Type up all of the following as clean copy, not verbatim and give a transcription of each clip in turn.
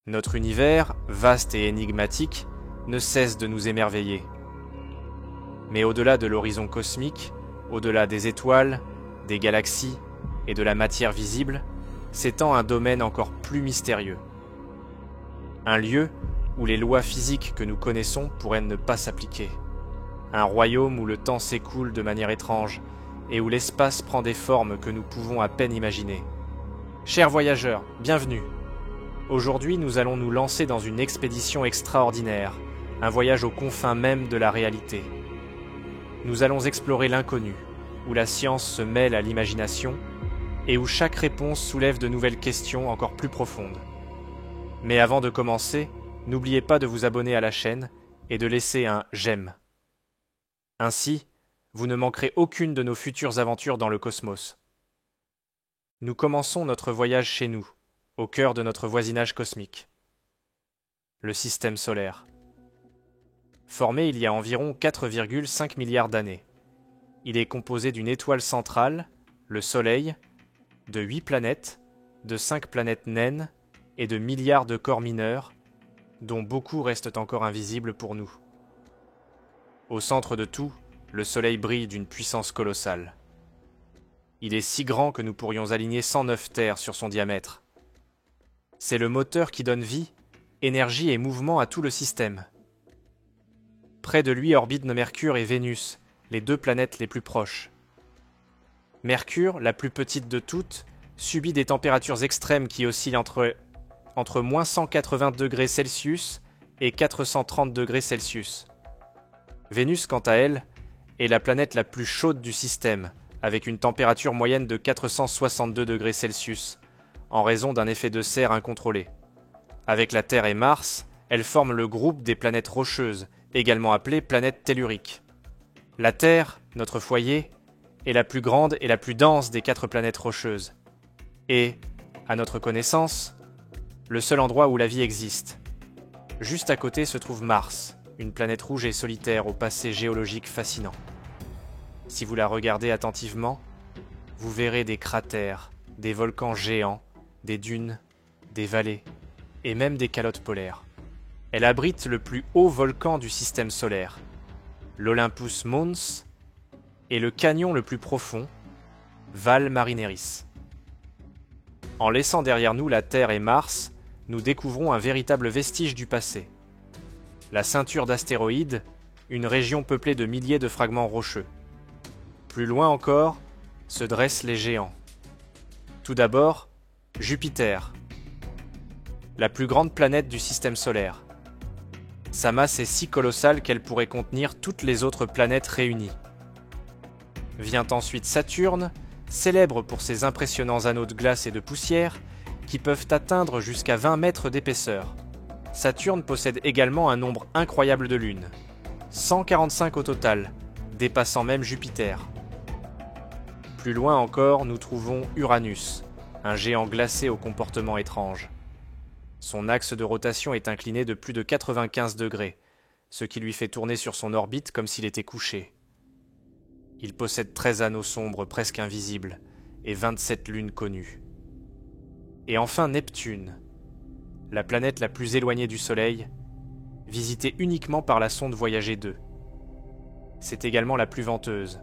Notre univers, vaste et énigmatique, ne cesse de nous émerveiller. Mais au-delà de l'horizon cosmique, au-delà des étoiles, des galaxies et de la matière visible, s'étend un domaine encore plus mystérieux. Un lieu où les lois physiques que nous connaissons pourraient ne pas s'appliquer. Un royaume où le temps s'écoule de manière étrange et où l'espace prend des formes que nous pouvons à peine imaginer. Chers voyageurs, bienvenue. Aujourd'hui, nous allons nous lancer dans une expédition extraordinaire, un voyage aux confins même de la réalité. Nous allons explorer l'inconnu, où la science se mêle à l'imagination et où chaque réponse soulève de nouvelles questions encore plus profondes. Mais avant de commencer, n'oubliez pas de vous abonner à la chaîne et de laisser un « j'aime ». Ainsi, vous ne manquerez aucune de nos futures aventures dans le cosmos. Nous commençons notre voyage chez nous, au cœur de notre voisinage cosmique. Le système solaire. Formé il y a environ 4,5 milliards d'années. Il est composé d'une étoile centrale, le Soleil, de 8 planètes, de 5 planètes naines et de milliards de corps mineurs, dont beaucoup restent encore invisibles pour nous. Au centre de tout, le Soleil brille d'une puissance colossale. Il est si grand que nous pourrions aligner 109 terres sur son diamètre. C'est le moteur qui donne vie, énergie et mouvement à tout le système. Près de lui orbitent Mercure et Vénus, les deux planètes les plus proches. Mercure, la plus petite de toutes, subit des températures extrêmes qui oscillent entre moins 180 degrés Celsius et 430 degrés Celsius. Vénus, quant à elle, est la planète la plus chaude du système, avec une température moyenne de 462 degrés Celsius, en raison d'un effet de serre incontrôlé. Avec la Terre et Mars, elle forme le groupe des planètes rocheuses, également appelées planètes telluriques. La Terre, notre foyer, est la plus grande et la plus dense des 4 planètes rocheuses. Et, à notre connaissance, le seul endroit où la vie existe. Juste à côté se trouve Mars, une planète rouge et solitaire au passé géologique fascinant. Si vous la regardez attentivement, vous verrez des cratères, des volcans géants, des dunes, des vallées et même des calottes polaires. Elle abrite le plus haut volcan du système solaire, l'Olympus Mons, et le canyon le plus profond, Val Marineris. En laissant derrière nous la Terre et Mars, nous découvrons un véritable vestige du passé. La ceinture d'astéroïdes, une région peuplée de milliers de fragments rocheux. Plus loin encore, se dressent les géants. Tout d'abord, Jupiter, la plus grande planète du système solaire. Sa masse est si colossale qu'elle pourrait contenir toutes les autres planètes réunies. Vient ensuite Saturne, célèbre pour ses impressionnants anneaux de glace et de poussière qui peuvent atteindre jusqu'à 20 mètres d'épaisseur. Saturne possède également un nombre incroyable de lunes, 145 au total, dépassant même Jupiter. Plus loin encore, nous trouvons Uranus, un géant glacé au comportement étrange. Son axe de rotation est incliné de plus de 95 degrés, ce qui lui fait tourner sur son orbite comme s'il était couché. Il possède 13 anneaux sombres presque invisibles et 27 lunes connues. Et enfin Neptune, la planète la plus éloignée du Soleil, visitée uniquement par la sonde Voyager 2. C'est également la plus venteuse.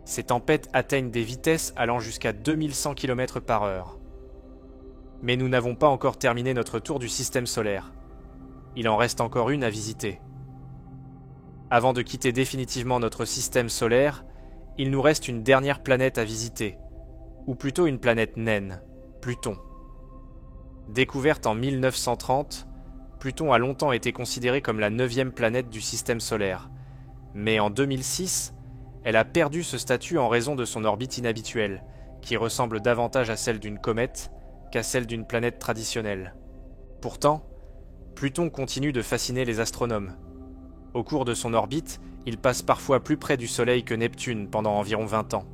Ces tempêtes atteignent des vitesses allant jusqu'à 2100 km/h. Mais nous n'avons pas encore terminé notre tour du système solaire. Il en reste encore une à visiter. Avant de quitter définitivement notre système solaire, il nous reste une dernière planète à visiter, ou plutôt une planète naine, Pluton. Découverte en 1930, Pluton a longtemps été considérée comme la 9e planète du système solaire, mais en 2006, elle a perdu ce statut en raison de son orbite inhabituelle, qui ressemble davantage à celle d'une comète qu'à celle d'une planète traditionnelle. Pourtant, Pluton continue de fasciner les astronomes. Au cours de son orbite, il passe parfois plus près du Soleil que Neptune pendant environ 20 ans.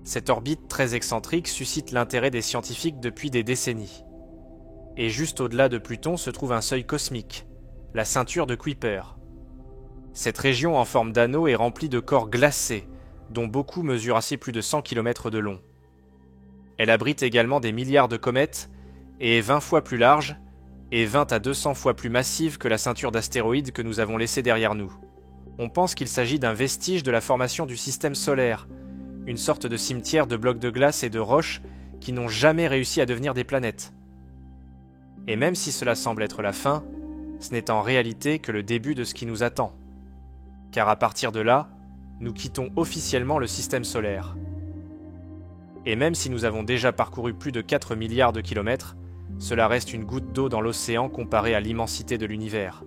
Cette orbite très excentrique suscite l'intérêt des scientifiques depuis des décennies. Et juste au-delà de Pluton se trouve un seuil cosmique, la ceinture de Kuiper. Cette région en forme d'anneau est remplie de corps glacés, dont beaucoup mesurent assez plus de 100 km de long. Elle abrite également des milliards de comètes et est 20 fois plus large et 20 à 200 fois plus massive que la ceinture d'astéroïdes que nous avons laissée derrière nous. On pense qu'il s'agit d'un vestige de la formation du système solaire, une sorte de cimetière de blocs de glace et de roches qui n'ont jamais réussi à devenir des planètes. Et même si cela semble être la fin, ce n'est en réalité que le début de ce qui nous attend. Car à partir de là, nous quittons officiellement le système solaire. Et même si nous avons déjà parcouru plus de 4 milliards de kilomètres, cela reste une goutte d'eau dans l'océan comparée à l'immensité de l'univers.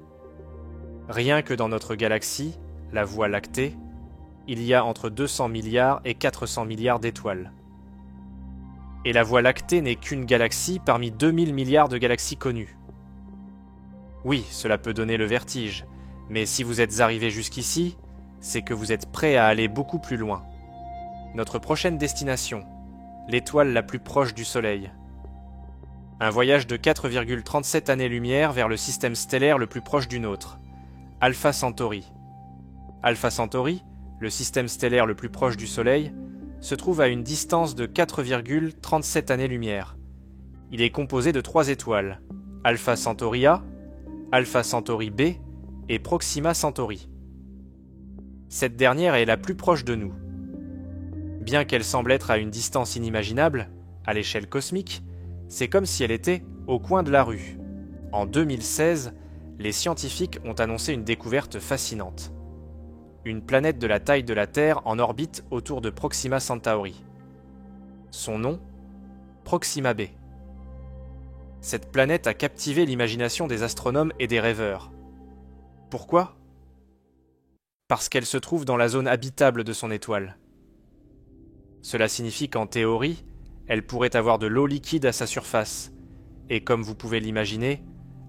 Rien que dans notre galaxie, la Voie lactée, il y a entre 200 milliards et 400 milliards d'étoiles. Et la Voie lactée n'est qu'une galaxie parmi 2000 milliards de galaxies connues. Oui, cela peut donner le vertige, mais si vous êtes arrivé jusqu'ici, c'est que vous êtes prêt à aller beaucoup plus loin. Notre prochaine destination, l'étoile la plus proche du Soleil. Un voyage de 4,37 années-lumière vers le système stellaire le plus proche du nôtre, Alpha Centauri. Alpha Centauri, le système stellaire le plus proche du Soleil, se trouve à une distance de 4,37 années-lumière. Il est composé de 3 étoiles, Alpha Centauri A, Alpha Centauri B et Proxima Centauri. Cette dernière est la plus proche de nous. Bien qu'elle semble être à une distance inimaginable, à l'échelle cosmique, c'est comme si elle était au coin de la rue. En 2016, les scientifiques ont annoncé une découverte fascinante. Une planète de la taille de la Terre en orbite autour de Proxima Centauri. Son nom, Proxima b. Cette planète a captivé l'imagination des astronomes et des rêveurs. Pourquoi ? Parce qu'elle se trouve dans la zone habitable de son étoile. Cela signifie qu'en théorie, elle pourrait avoir de l'eau liquide à sa surface, et comme vous pouvez l'imaginer,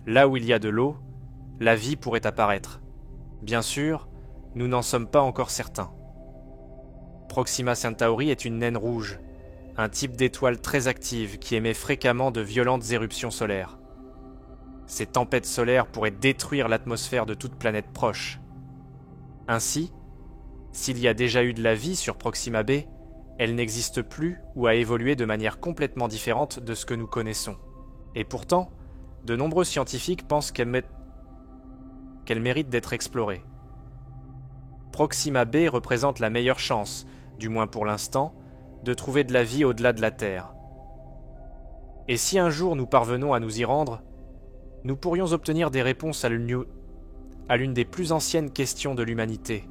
là où il y a de l'eau, la vie pourrait apparaître. Bien sûr, nous n'en sommes pas encore certains. Proxima Centauri est une naine rouge, un type d'étoile très active qui émet fréquemment de violentes éruptions solaires. Ces tempêtes solaires pourraient détruire l'atmosphère de toute planète proche. Ainsi, s'il y a déjà eu de la vie sur Proxima b, elle n'existe plus ou a évolué de manière complètement différente de ce que nous connaissons. Et pourtant, de nombreux scientifiques pensent qu'elle mérite d'être explorée. Proxima b représente la meilleure chance, du moins pour l'instant, de trouver de la vie au-delà de la Terre. Et si un jour nous parvenons à nous y rendre, nous pourrions obtenir des réponses à l'une des plus anciennes questions de l'humanité.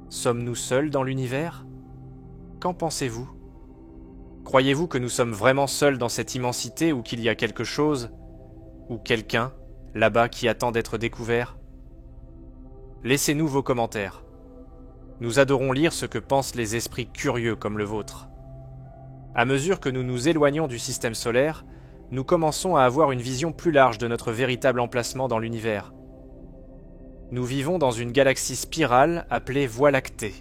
Sommes-nous seuls dans l'univers ? Qu'en pensez-vous ? Croyez-vous que nous sommes vraiment seuls dans cette immensité ou qu'il y a quelque chose, ou quelqu'un, là-bas qui attend d'être découvert ? Laissez-nous vos commentaires. Nous adorons lire ce que pensent les esprits curieux comme le vôtre. À mesure que nous nous éloignons du système solaire, nous commençons à avoir une vision plus large de notre véritable emplacement dans l'univers. Nous vivons dans une galaxie spirale appelée Voie lactée.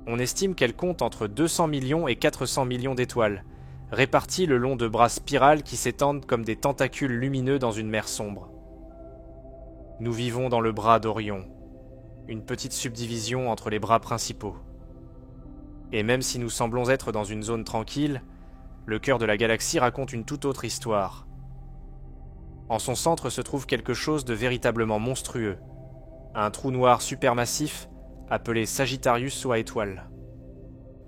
On estime qu'elle compte entre 200 millions et 400 millions d'étoiles, réparties le long de bras spirales qui s'étendent comme des tentacules lumineux dans une mer sombre. Nous vivons dans le bras d'Orion, une petite subdivision entre les bras principaux. Et même si nous semblons être dans une zone tranquille, le cœur de la galaxie raconte une toute autre histoire. En son centre se trouve quelque chose de véritablement monstrueux, un trou noir supermassif appelé Sagittarius ou à étoile.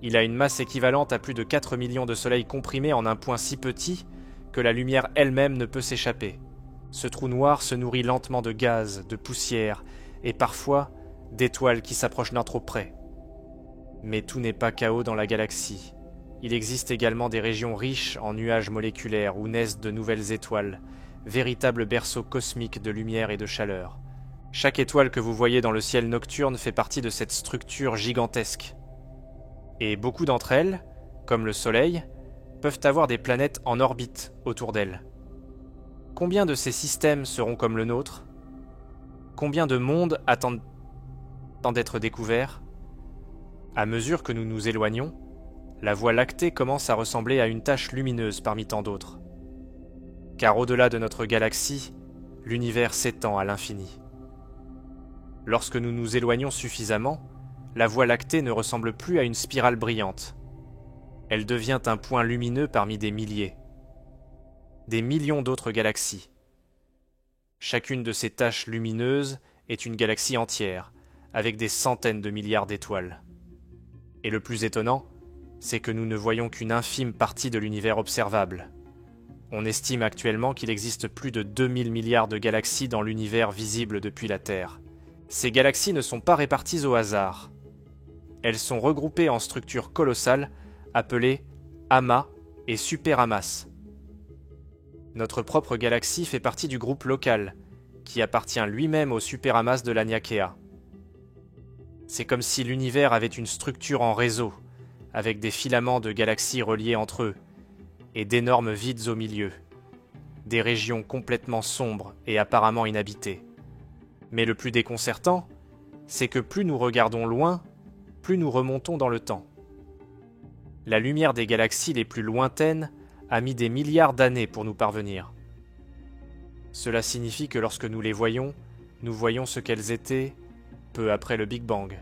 Il a une masse équivalente à plus de 4 millions de soleils comprimés en un point si petit que la lumière elle-même ne peut s'échapper. Ce trou noir se nourrit lentement de gaz, de poussière et parfois d'étoiles qui s'approchent d'un trop près. Mais tout n'est pas chaos dans la galaxie. Il existe également des régions riches en nuages moléculaires où naissent de nouvelles étoiles, véritables berceaux cosmiques de lumière et de chaleur. Chaque étoile que vous voyez dans le ciel nocturne fait partie de cette structure gigantesque. Et beaucoup d'entre elles, comme le Soleil, peuvent avoir des planètes en orbite autour d'elles. Combien de ces systèmes seront comme le nôtre ? Combien de mondes attendent d'être découverts ? À mesure que nous nous éloignons, la Voie lactée commence à ressembler à une tache lumineuse parmi tant d'autres. Car au-delà de notre galaxie, l'univers s'étend à l'infini. Lorsque nous nous éloignons suffisamment, la Voie lactée ne ressemble plus à une spirale brillante. Elle devient un point lumineux parmi des milliers. des millions d'autres galaxies. Chacune de ces taches lumineuses est une galaxie entière, avec des centaines de milliards d'étoiles. Et le plus étonnant, c'est que nous ne voyons qu'une infime partie de l'univers observable. On estime actuellement qu'il existe plus de 2000 milliards de galaxies dans l'univers visible depuis la Terre. Ces galaxies ne sont pas réparties au hasard. Elles sont regroupées en structures colossales appelées amas et superamas. Notre propre galaxie fait partie du groupe local, qui appartient lui-même au superamas de l'Aniakea. C'est comme si l'univers avait une structure en réseau, avec des filaments de galaxies reliés entre eux, et d'énormes vides au milieu, des régions complètement sombres et apparemment inhabitées. Mais le plus déconcertant, c'est que plus nous regardons loin, plus nous remontons dans le temps. La lumière des galaxies les plus lointaines a mis des milliards d'années pour nous parvenir. Cela signifie que lorsque nous les voyons, nous voyons ce qu'elles étaient peu après le Big Bang.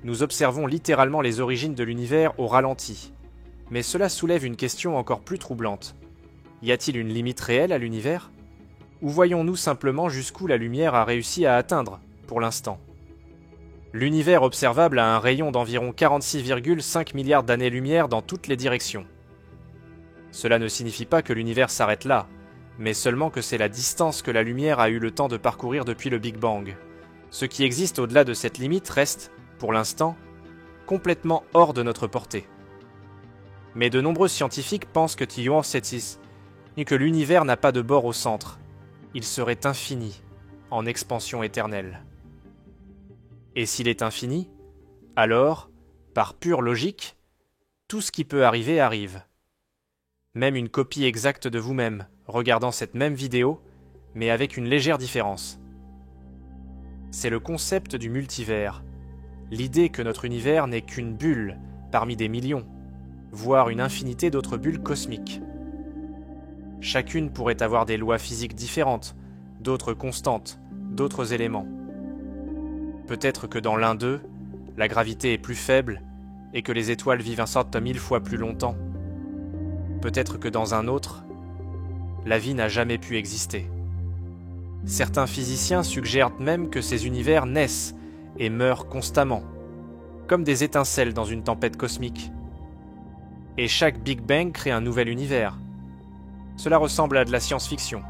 Nous observons littéralement les origines de l'univers au ralenti, mais cela soulève une question encore plus troublante. Y a-t-il une limite réelle à l'univers ? Ou voyons-nous simplement jusqu'où la lumière a réussi à atteindre, pour l'instant ? L'univers observable a un rayon d'environ 46,5 milliards d'années-lumière dans toutes les directions. Cela ne signifie pas que l'univers s'arrête là, mais seulement que c'est la distance que la lumière a eu le temps de parcourir depuis le Big Bang. Ce qui existe au-delà de cette limite reste, pour l'instant, complètement hors de notre portée. Mais de nombreux scientifiques pensent que que l'univers n'a pas de bord au centre. Il serait infini, en expansion éternelle. Et s'il est infini, alors, par pure logique, tout ce qui peut arriver arrive. Même une copie exacte de vous-même, regardant cette même vidéo, mais avec une légère différence. C'est le concept du multivers, l'idée que notre univers n'est qu'une bulle parmi des millions, voire une infinité d'autres bulles cosmiques. Chacune pourrait avoir des lois physiques différentes, d'autres constantes, d'autres éléments. Peut-être que dans l'un d'eux, la gravité est plus faible et que les étoiles vivent un sort de 1000 fois plus longtemps. Peut-être que dans un autre, la vie n'a jamais pu exister. Certains physiciens suggèrent même que ces univers naissent et meurent constamment, comme des étincelles dans une tempête cosmique. Et chaque Big Bang crée un nouvel univers. Cela ressemble à de la science-fiction.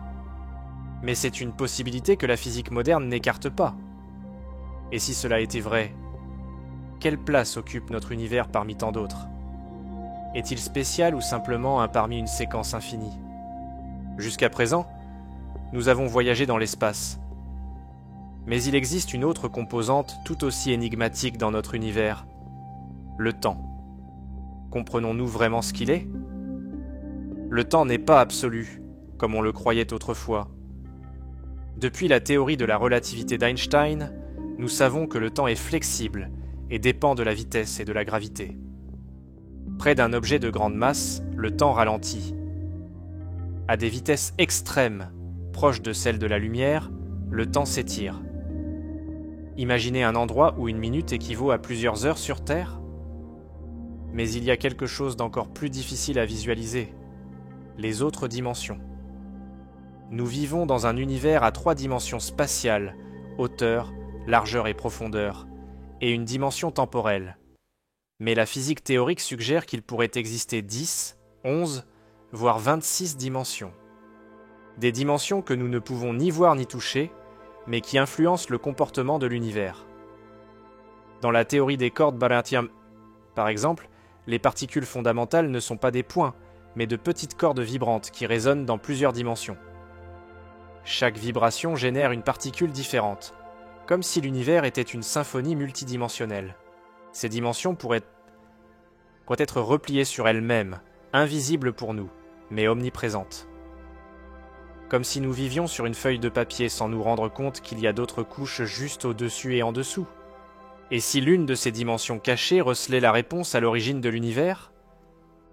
Mais c'est une possibilité que la physique moderne n'écarte pas. Et si cela était vrai, quelle place occupe notre univers parmi tant d'autres ? Est-il spécial ou simplement un parmi une séquence infinie ? Jusqu'à présent, nous avons voyagé dans l'espace. Mais il existe une autre composante tout aussi énigmatique dans notre univers, le temps. Comprenons-nous vraiment ce qu'il est ? Le temps n'est pas absolu, comme on le croyait autrefois. Depuis la théorie de la relativité d'Einstein, nous savons que le temps est flexible et dépend de la vitesse et de la gravité. Près d'un objet de grande masse, le temps ralentit. À des vitesses extrêmes, proches de celles de la lumière, le temps s'étire. Imaginez un endroit où une minute équivaut à plusieurs heures sur Terre. Mais il y a quelque chose d'encore plus difficile à visualiser, les autres dimensions. Nous vivons dans un univers à 3 dimensions spatiales, hauteur, largeur et profondeur, et une dimension temporelle. Mais la physique théorique suggère qu'il pourrait exister 10, 11, voire 26 dimensions. Des dimensions que nous ne pouvons ni voir ni toucher, mais qui influencent le comportement de l'univers. Dans la théorie des cordes barytium, par exemple, les particules fondamentales ne sont pas des points, mais de petites cordes vibrantes qui résonnent dans plusieurs dimensions. Chaque vibration génère une particule différente, comme si l'univers était une symphonie multidimensionnelle. Ces dimensions pourraient être repliées sur elles-mêmes, invisibles pour nous, mais omniprésentes. Comme si nous vivions sur une feuille de papier sans nous rendre compte qu'il y a d'autres couches juste au-dessus et en dessous. Et si l'une de ces dimensions cachées recelait la réponse à l'origine de l'univers,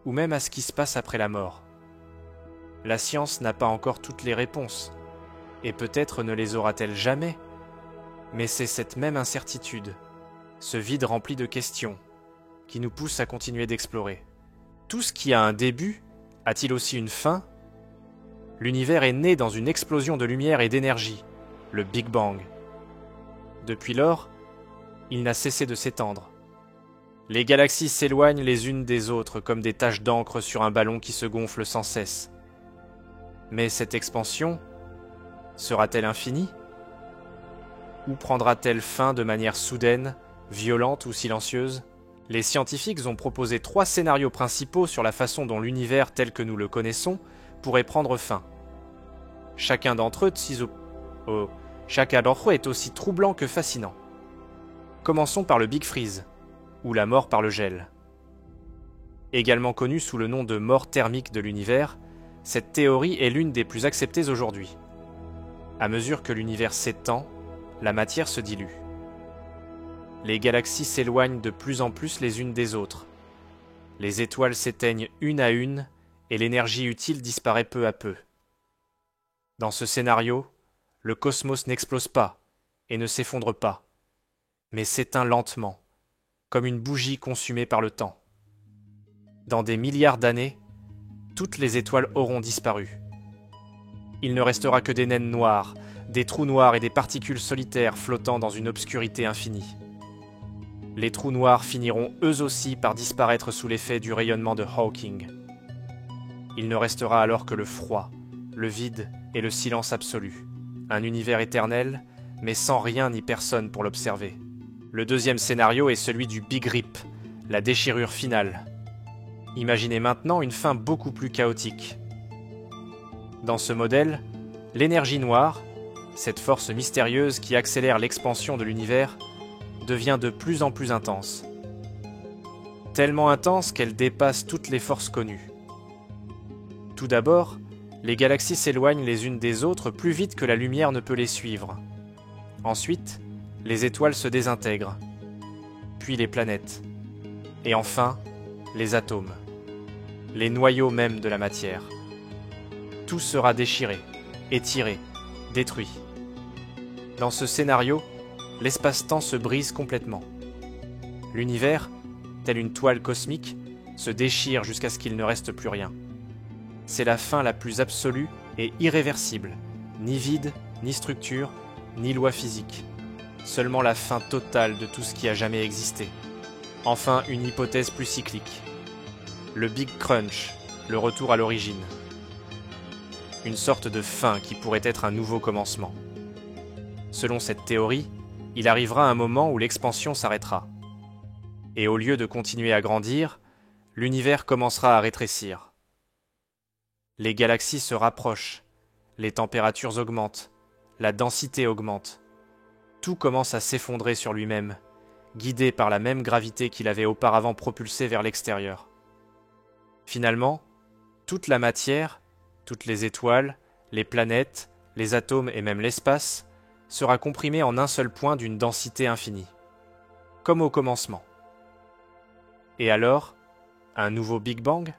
ou même à ce qui se passe après la mort. La science n'a pas encore toutes les réponses, et peut-être ne les aura-t-elle jamais, mais c'est cette même incertitude, ce vide rempli de questions, qui nous pousse à continuer d'explorer. Tout ce qui a un début a-t-il aussi une fin L'univers est né dans une explosion de lumière et d'énergie, le Big Bang. Depuis lors, il n'a cessé de s'étendre. Les galaxies s'éloignent les unes des autres comme des taches d'encre sur un ballon qui se gonfle sans cesse. Mais cette expansion sera-t-elle infinie? Ou prendra-t-elle fin de manière soudaine, violente ou silencieuse? Les scientifiques ont proposé 3 scénarios principaux sur la façon dont l'univers tel que nous le connaissons pourrait prendre fin. Chacun d'entre eux est aussi troublant que fascinant. Commençons par le Big Freeze, ou la mort par le gel. Également connue sous le nom de mort thermique de l'univers, cette théorie est l'une des plus acceptées aujourd'hui. À mesure que l'univers s'étend, la matière se dilue. Les galaxies s'éloignent de plus en plus les unes des autres. Les étoiles s'éteignent une à une et l'énergie utile disparaît peu à peu. Dans ce scénario, le cosmos n'explose pas et ne s'effondre pas, mais s'éteint lentement, comme une bougie consumée par le temps. Dans des milliards d'années, toutes les étoiles auront disparu. Il ne restera que des naines noires, des trous noirs et des particules solitaires flottant dans une obscurité infinie. Les trous noirs finiront eux aussi par disparaître sous l'effet du rayonnement de Hawking. Il ne restera alors que le froid, le vide et le silence absolu. Un univers éternel, mais sans rien ni personne pour l'observer. Le deuxième scénario est celui du Big Rip, la déchirure finale. Imaginez maintenant une fin beaucoup plus chaotique. Dans ce modèle, l'énergie noire, cette force mystérieuse qui accélère l'expansion de l'univers, devient de plus en plus intense. Tellement intense qu'elle dépasse toutes les forces connues. Tout d'abord, les galaxies s'éloignent les unes des autres plus vite que la lumière ne peut les suivre. Ensuite, les étoiles se désintègrent, puis les planètes, et enfin, les atomes, les noyaux même de la matière. Tout sera déchiré, étiré, détruit. Dans ce scénario, l'espace-temps se brise complètement. L'univers, tel une toile cosmique, se déchire jusqu'à ce qu'il ne reste plus rien. C'est la fin la plus absolue et irréversible, ni vide, ni structure, ni loi physique. Seulement la fin totale de tout ce qui a jamais existé. Enfin, une hypothèse plus cyclique. Le Big Crunch, le retour à l'origine. Une sorte de fin qui pourrait être un nouveau commencement. Selon cette théorie, il arrivera un moment où l'expansion s'arrêtera. Et au lieu de continuer à grandir, l'univers commencera à rétrécir. Les galaxies se rapprochent, les températures augmentent, la densité augmente. Tout commence à s'effondrer sur lui-même, guidé par la même gravité qu'il avait auparavant propulsé vers l'extérieur. Finalement, toute la matière, toutes les étoiles, les planètes, les atomes et même l'espace sera comprimée en un seul point d'une densité infinie, comme au commencement. Et alors, un nouveau Big Bang?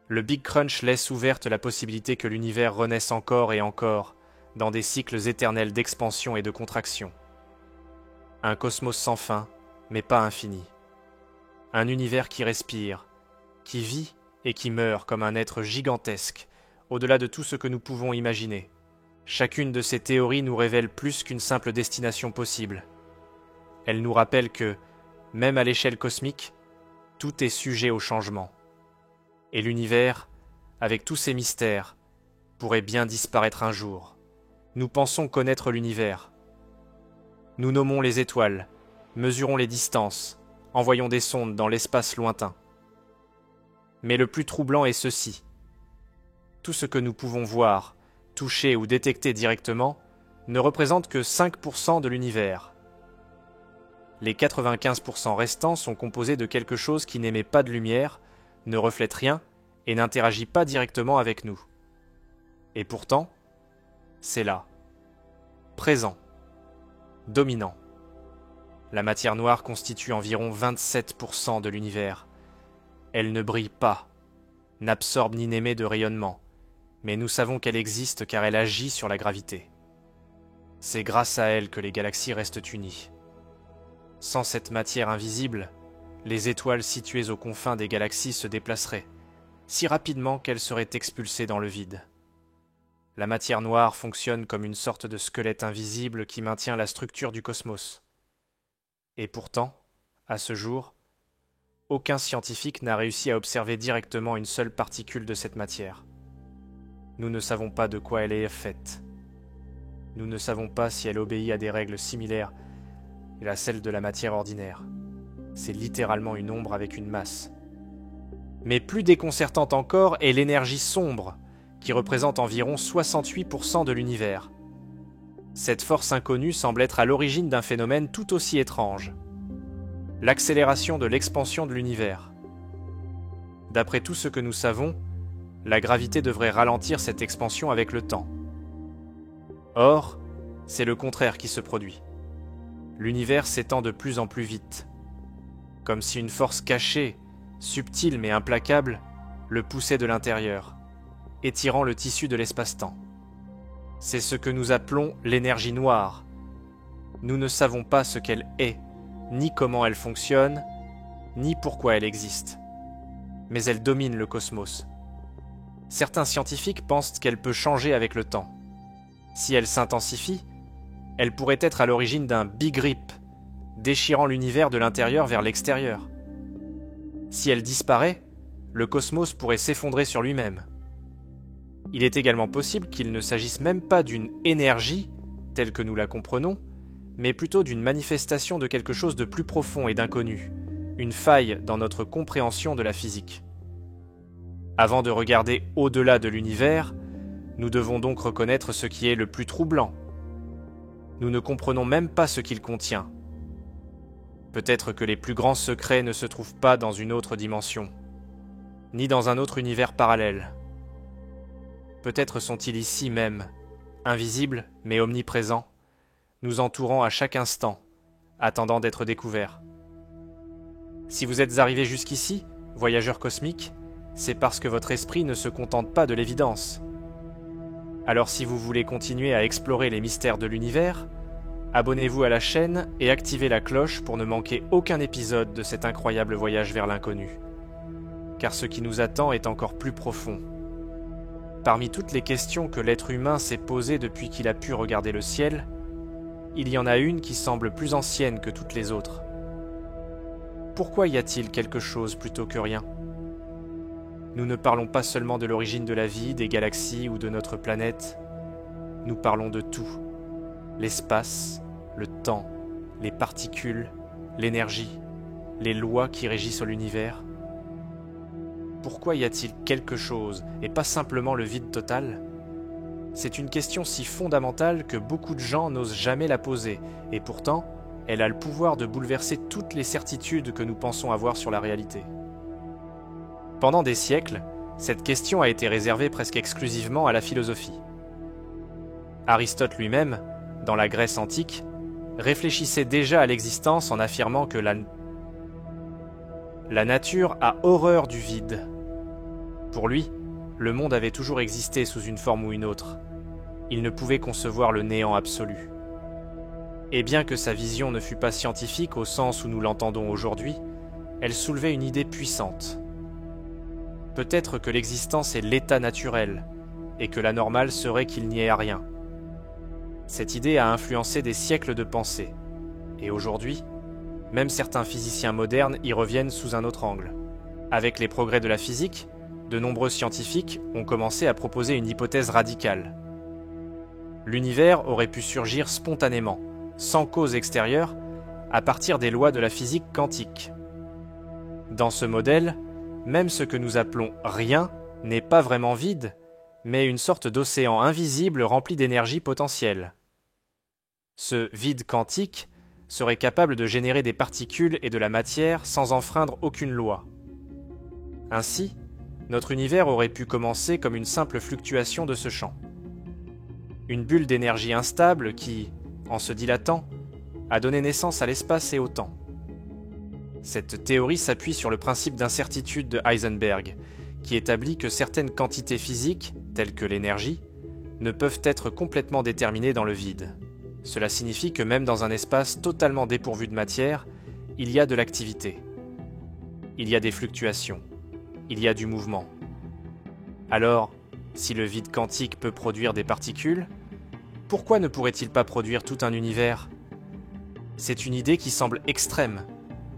Le Big Crunch laisse ouverte la possibilité que l'univers renaisse encore et encore, dans des cycles éternels d'expansion et de contraction. Un cosmos sans fin, mais pas infini. Un univers qui respire, qui vit et qui meurt comme un être gigantesque, au-delà de tout ce que nous pouvons imaginer. Chacune de ces théories nous révèle plus qu'une simple destination possible. Elle nous rappelle que, même à l'échelle cosmique, tout est sujet au changement. Et l'univers, avec tous ses mystères, pourrait bien disparaître un jour. Nous pensons connaître l'univers. Nous nommons les étoiles, mesurons les distances, envoyons des sondes dans l'espace lointain. Mais le plus troublant est ceci. Tout ce que nous pouvons voir, toucher ou détecter directement ne représente que 5% de l'univers. Les 95% restants sont composés de quelque chose qui n'émet pas de lumière, ne reflète rien et n'interagit pas directement avec nous. Et pourtant, c'est là, présent, dominant. La matière noire constitue environ 27% de l'univers. Elle ne brille pas, n'absorbe ni n'émet de rayonnement, mais nous savons qu'elle existe car elle agit sur la gravité. C'est grâce à elle que les galaxies restent unies. Sans cette matière invisible, les étoiles situées aux confins des galaxies se déplaceraient, si rapidement qu'elles seraient expulsées dans le vide. la matière noire fonctionne comme une sorte de squelette invisible qui maintient la structure du cosmos. Et pourtant, à ce jour, aucun scientifique n'a réussi à observer directement une seule particule de cette matière. Nous ne savons pas de quoi elle est faite. Nous ne savons pas si elle obéit à des règles similaires à celles de la matière ordinaire. C'est littéralement une ombre avec une masse. Mais plus déconcertante encore est l'énergie sombre, qui représente environ 68% de l'univers. Cette force inconnue semble être à l'origine d'un phénomène tout aussi étrange. L'accélération de l'expansion de l'univers. D'après tout ce que nous savons, la gravité devrait ralentir cette expansion avec le temps. Or, c'est le contraire qui se produit. L'univers s'étend de plus en plus vite, comme si une force cachée, subtile mais implacable, le poussait de l'intérieur, étirant le tissu de l'espace-temps. C'est ce que nous appelons l'énergie noire. Nous ne savons pas ce qu'elle est, ni comment elle fonctionne, ni pourquoi elle existe. Mais elle domine le cosmos. Certains scientifiques pensent qu'elle peut changer avec le temps. Si elle s'intensifie, elle pourrait être à l'origine d'un Big Rip, déchirant l'univers de l'intérieur vers l'extérieur. Si elle disparaît, le cosmos pourrait s'effondrer sur lui-même. Il est également possible qu'il ne s'agisse même pas d'une énergie, telle que nous la comprenons, mais plutôt d'une manifestation de quelque chose de plus profond et d'inconnu, une faille dans notre compréhension de la physique. Avant de regarder au-delà de l'univers, nous devons donc reconnaître ce qui est le plus troublant. Nous ne comprenons même pas ce qu'il contient. Peut-être que les plus grands secrets ne se trouvent pas dans une autre dimension, ni dans un autre univers parallèle. Peut-être sont-ils ici même, invisibles mais omniprésents, nous entourant à chaque instant, attendant d'être découverts. Si vous êtes arrivés jusqu'ici, voyageurs cosmiques, c'est parce que votre esprit ne se contente pas de l'évidence. Alors si vous voulez continuer à explorer les mystères de l'univers, abonnez-vous à la chaîne et activez la cloche pour ne manquer aucun épisode de cet incroyable voyage vers l'inconnu. Car ce qui nous attend est encore plus profond. Parmi toutes les questions que l'être humain s'est posées depuis qu'il a pu regarder le ciel, il y en a une qui semble plus ancienne que toutes les autres. Pourquoi y a-t-il quelque chose plutôt que rien ? Nous ne parlons pas seulement de l'origine de la vie, des galaxies ou de notre planète. Nous parlons de tout. L'espace, le temps, les particules, l'énergie, les lois qui régissent l'univers. Pourquoi y a-t-il quelque chose et pas simplement le vide total ? C'est une question si fondamentale que beaucoup de gens n'osent jamais la poser, et pourtant, elle a le pouvoir de bouleverser toutes les certitudes que nous pensons avoir sur la réalité. Pendant des siècles, cette question a été réservée presque exclusivement à la philosophie. Aristote lui-même, dans la Grèce antique, réfléchissait déjà à l'existence en affirmant que la nature a horreur du vide. Pour lui, le monde avait toujours existé sous une forme ou une autre. Il ne pouvait concevoir le néant absolu. Et bien que sa vision ne fût pas scientifique au sens où nous l'entendons aujourd'hui, elle soulevait une idée puissante. Peut-être que l'existence est l'état naturel, et que la normale serait qu'il n'y ait rien. Cette idée a influencé des siècles de pensée, et aujourd'hui, même certains physiciens modernes y reviennent sous un autre angle. Avec les progrès de la physique, de nombreux scientifiques ont commencé à proposer une hypothèse radicale. L'univers aurait pu surgir spontanément, sans cause extérieure, à partir des lois de la physique quantique. Dans ce modèle, même ce que nous appelons « rien » n'est pas vraiment vide, mais une sorte d'océan invisible rempli d'énergie potentielle. Ce vide quantique serait capable de générer des particules et de la matière sans enfreindre aucune loi. Ainsi, notre univers aurait pu commencer comme une simple fluctuation de ce champ. Une bulle d'énergie instable qui, en se dilatant, a donné naissance à l'espace et au temps. Cette théorie s'appuie sur le principe d'incertitude de Heisenberg, qui établit que certaines quantités physiques, telles que l'énergie, ne peuvent être complètement déterminées dans le vide. Cela signifie que même dans un espace totalement dépourvu de matière, il y a de l'activité. Il y a des fluctuations. Il y a du mouvement. Alors, Si le vide quantique peut produire des particules, pourquoi ne pourrait-il pas produire tout un univers? C'est une idée qui semble extrême,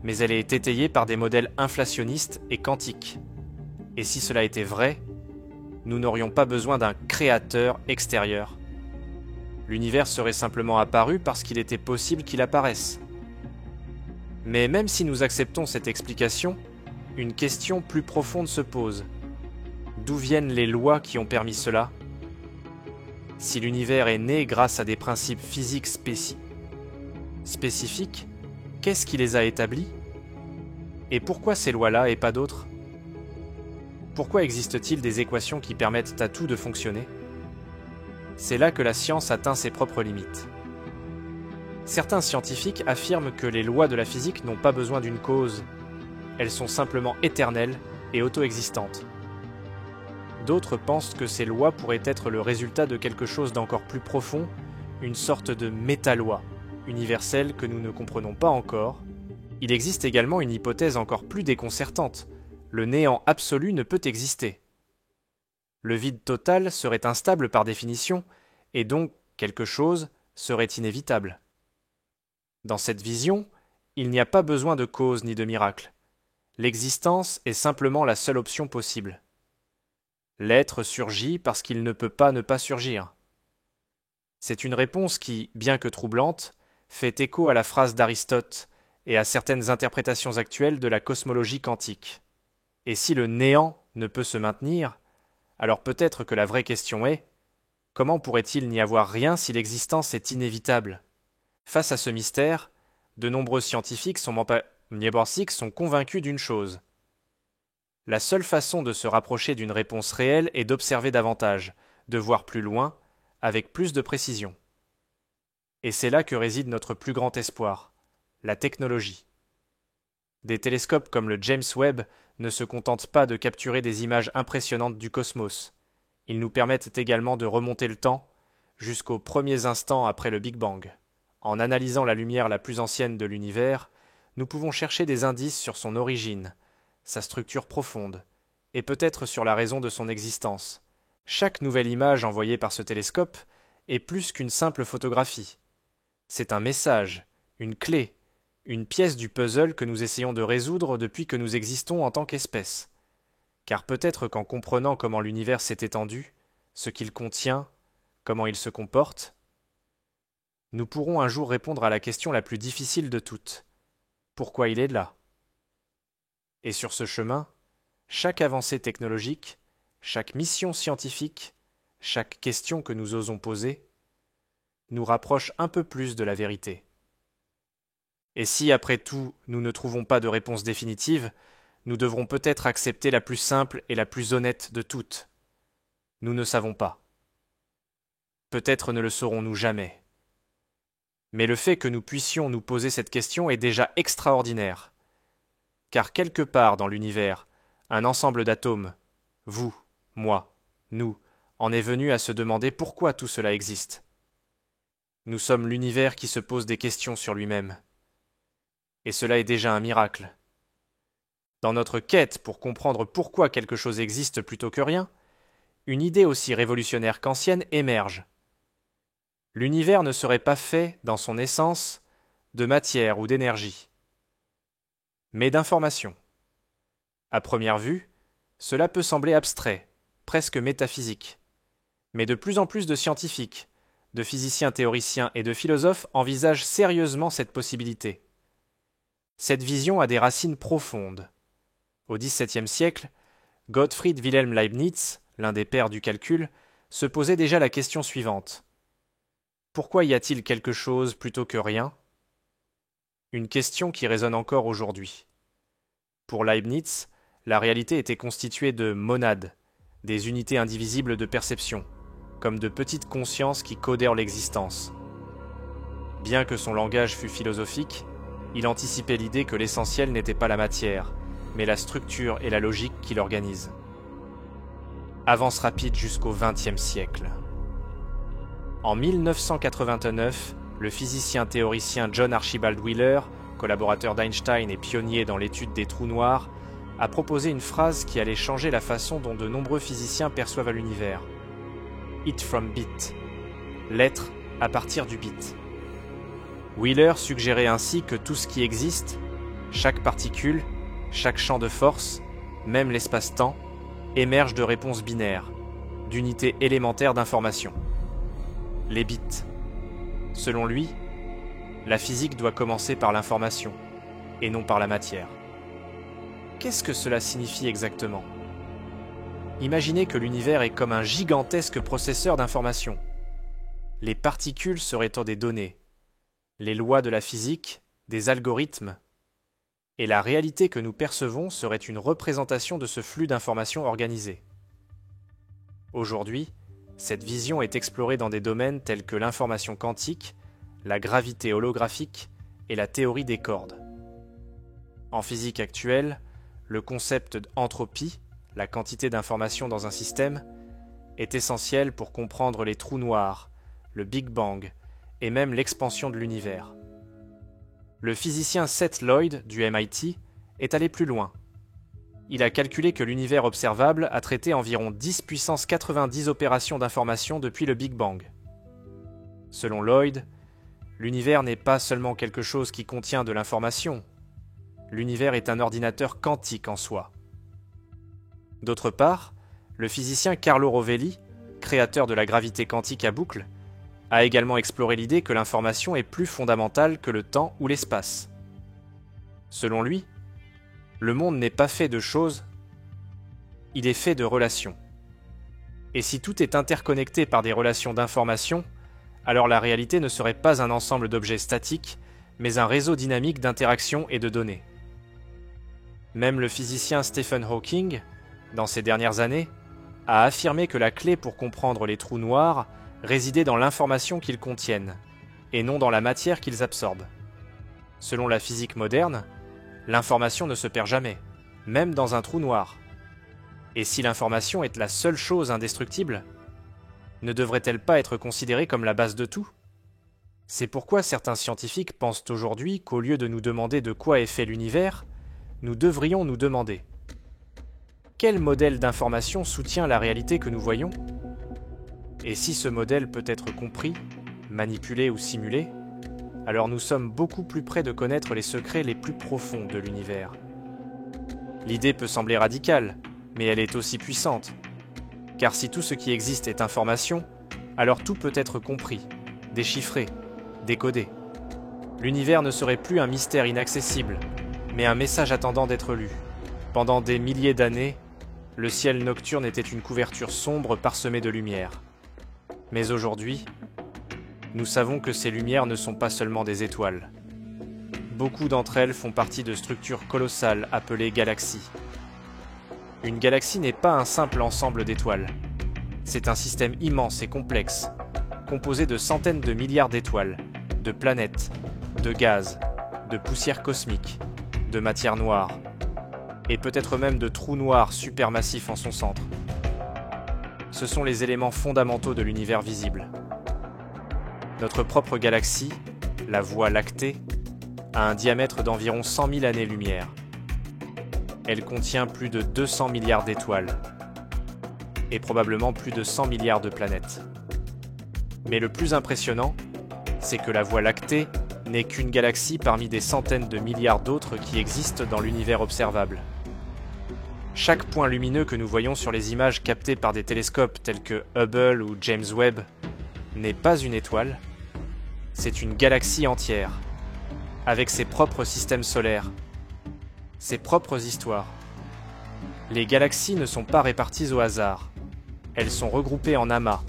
mais elle est étayée par des modèles inflationnistes et quantiques. Et si cela était vrai, nous n'aurions pas besoin d'un créateur extérieur. L'univers serait simplement apparu parce qu'il était possible qu'il apparaisse. Mais même si nous acceptons cette explication, une question plus profonde se pose. D'où viennent les lois qui ont permis cela? Si l'univers est né grâce à des principes physiques spécifiques, qu'est-ce qui les a établis? Et pourquoi ces lois-là et pas d'autres? Pourquoi existe-t-il des équations qui permettent à tout de fonctionner? C'est là que la science atteint ses propres limites. Certains scientifiques affirment que les lois de la physique n'ont pas besoin d'une cause. Elles sont simplement éternelles et auto-existantes. D'autres pensent que ces lois pourraient être le résultat de quelque chose d'encore plus profond, une sorte de méta-loi, universelle que nous ne comprenons pas encore. Il existe également une hypothèse encore plus déconcertante. Le néant absolu ne peut exister. Le vide total serait instable par définition, et donc quelque chose serait inévitable. Dans cette vision, il n'y a pas besoin de cause ni de miracle. L'existence est simplement la seule option possible. L'être surgit parce qu'il ne peut pas ne pas surgir. C'est une réponse qui, bien que troublante, fait écho à la phrase d'Aristote et à certaines interprétations actuelles de la cosmologie quantique. Et si le néant ne peut se maintenir, alors peut-être que la vraie question est: comment pourrait-il n'y avoir rien si l'existence est inévitable? Face à ce mystère, de nombreux scientifiques sont convaincus d'une chose. La seule façon de se rapprocher d'une réponse réelle est d'observer davantage, de voir plus loin, avec plus de précision. Et c'est là que réside notre plus grand espoir, la technologie. Des télescopes comme le James Webb ne se contentent pas de capturer des images impressionnantes du cosmos. Ils nous permettent également de remonter le temps jusqu'aux premiers instants après le Big Bang. En analysant la lumière la plus ancienne de l'univers, nous pouvons chercher des indices sur son origine, sa structure profonde, et peut-être sur la raison de son existence. Chaque nouvelle image envoyée par ce télescope est plus qu'une simple photographie. C'est un message, une clé, une pièce du puzzle que nous essayons de résoudre depuis que nous existons en tant qu'espèce. Car peut-être qu'en comprenant comment l'univers s'est étendu, ce qu'il contient, comment il se comporte, nous pourrons un jour répondre à la question la plus difficile de toutes. Pourquoi il est là? Et sur ce chemin, chaque avancée technologique, chaque mission scientifique, chaque question que nous osons poser, nous rapproche un peu plus de la vérité. Et si, après tout, nous ne trouvons pas de réponse définitive, nous devrons peut-être accepter la plus simple et la plus honnête de toutes. Nous ne savons pas. Peut-être ne le saurons-nous jamais. Mais le fait que nous puissions nous poser cette question est déjà extraordinaire. Car quelque part dans l'univers, un ensemble d'atomes, vous, moi, nous, en est venu à se demander pourquoi tout cela existe. Nous sommes l'univers qui se pose des questions sur lui-même. Et cela est déjà un miracle. Dans notre quête pour comprendre pourquoi quelque chose existe plutôt que rien, une idée aussi révolutionnaire qu'ancienne émerge. L'univers ne serait pas fait, dans son essence, de matière ou d'énergie, mais d'information. À première vue, cela peut sembler abstrait, presque métaphysique. Mais de plus en plus de scientifiques, de physiciens théoriciens et de philosophes envisagent sérieusement cette possibilité. Cette vision a des racines profondes. Au XVIIe siècle, Gottfried Wilhelm Leibniz, l'un des pères du calcul, se posait déjà la question suivante. Pourquoi y a-t-il quelque chose plutôt que rien? Une question qui résonne encore aujourd'hui. Pour Leibniz, la réalité était constituée de monades, des unités indivisibles de perception, comme de petites consciences qui codèrent l'existence. Bien que son langage fût philosophique, il anticipait l'idée que l'essentiel n'était pas la matière, mais la structure et la logique qui l'organisent. Avance rapide jusqu'au XXe siècle. En 1989, le physicien théoricien John Archibald Wheeler, collaborateur d'Einstein et pionnier dans l'étude des trous noirs, a proposé une phrase qui allait changer la façon dont de nombreux physiciens perçoivent l'univers. It from bit. L'être à partir du bit. Wheeler suggérait ainsi que tout ce qui existe, chaque particule, chaque champ de force, même l'espace-temps, émerge de réponses binaires, d'unités élémentaires d'information. Les bits. Selon lui, la physique doit commencer par l'information, et non par la matière. Qu'est-ce que cela signifie exactement ? Imaginez que l'univers est comme un gigantesque processeur d'informations. Les particules seraient des données, les lois de la physique, des algorithmes, et la réalité que nous percevons serait une représentation de ce flux d'informations organisées. Aujourd'hui, cette vision est explorée dans des domaines tels que l'information quantique, la gravité holographique et la théorie des cordes. En physique actuelle, le concept d'entropie, la quantité d'informations dans un système, est essentiel pour comprendre les trous noirs, le Big Bang et même l'expansion de l'univers. Le physicien Seth Lloyd du MIT est allé plus loin. Il a calculé que l'univers observable a traité environ 10 puissance 90 opérations d'information depuis le Big Bang. Selon Lloyd, l'univers n'est pas seulement quelque chose qui contient de l'information. L'univers est un ordinateur quantique en soi. D'autre part, le physicien Carlo Rovelli, créateur de la gravité quantique à boucle, a également exploré l'idée que l'information est plus fondamentale que le temps ou l'espace. Selon lui, le monde n'est pas fait de choses, il est fait de relations. Et si tout est interconnecté par des relations d'information, alors la réalité ne serait pas un ensemble d'objets statiques, mais un réseau dynamique d'interactions et de données. Même le physicien Stephen Hawking, dans ces dernières années, a affirmé que la clé pour comprendre les trous noirs résidait dans l'information qu'ils contiennent, et non dans la matière qu'ils absorbent. Selon la physique moderne, l'information ne se perd jamais, même dans un trou noir. Et si l'information est la seule chose indestructible, ne devrait-elle pas être considérée comme la base de tout ? C'est pourquoi certains scientifiques pensent aujourd'hui qu'au lieu de nous demander de quoi est fait l'univers, nous devrions nous demander: quel modèle d'information soutient la réalité que nous voyons ? Et si ce modèle peut être compris, manipulé ou simulé, alors nous sommes beaucoup plus près de connaître les secrets les plus profonds de l'univers. L'idée peut sembler radicale, mais elle est aussi puissante. Car si tout ce qui existe est information, alors tout peut être compris, déchiffré, décodé. L'univers ne serait plus un mystère inaccessible, mais un message attendant d'être lu. Pendant des milliers d'années, le ciel nocturne était une couverture sombre parsemée de lumière. Mais aujourd'hui, nous savons que ces lumières ne sont pas seulement des étoiles. Beaucoup d'entre elles font partie de structures colossales appelées galaxies. Une galaxie n'est pas un simple ensemble d'étoiles. C'est un système immense et complexe, composé de centaines de milliards d'étoiles, de planètes, de gaz, de poussière cosmique, de matière noire, et peut-être même de trous noirs supermassifs en son centre. Ce sont les éléments fondamentaux de l'univers visible. Notre propre galaxie, la Voie lactée, a un diamètre d'environ 100 000 années-lumière. Elle contient plus de 200 milliards d'étoiles, et probablement plus de 100 milliards de planètes. Mais le plus impressionnant, c'est que la Voie lactée n'est qu'une galaxie parmi des centaines de milliards d'autres qui existent dans l'univers observable. Chaque point lumineux que nous voyons sur les images captées par des télescopes tels que Hubble ou James Webb n'est pas une étoile, c'est une galaxie entière, avec ses propres systèmes solaires, ses propres histoires. Les galaxies ne sont pas réparties au hasard, elles sont regroupées en amas,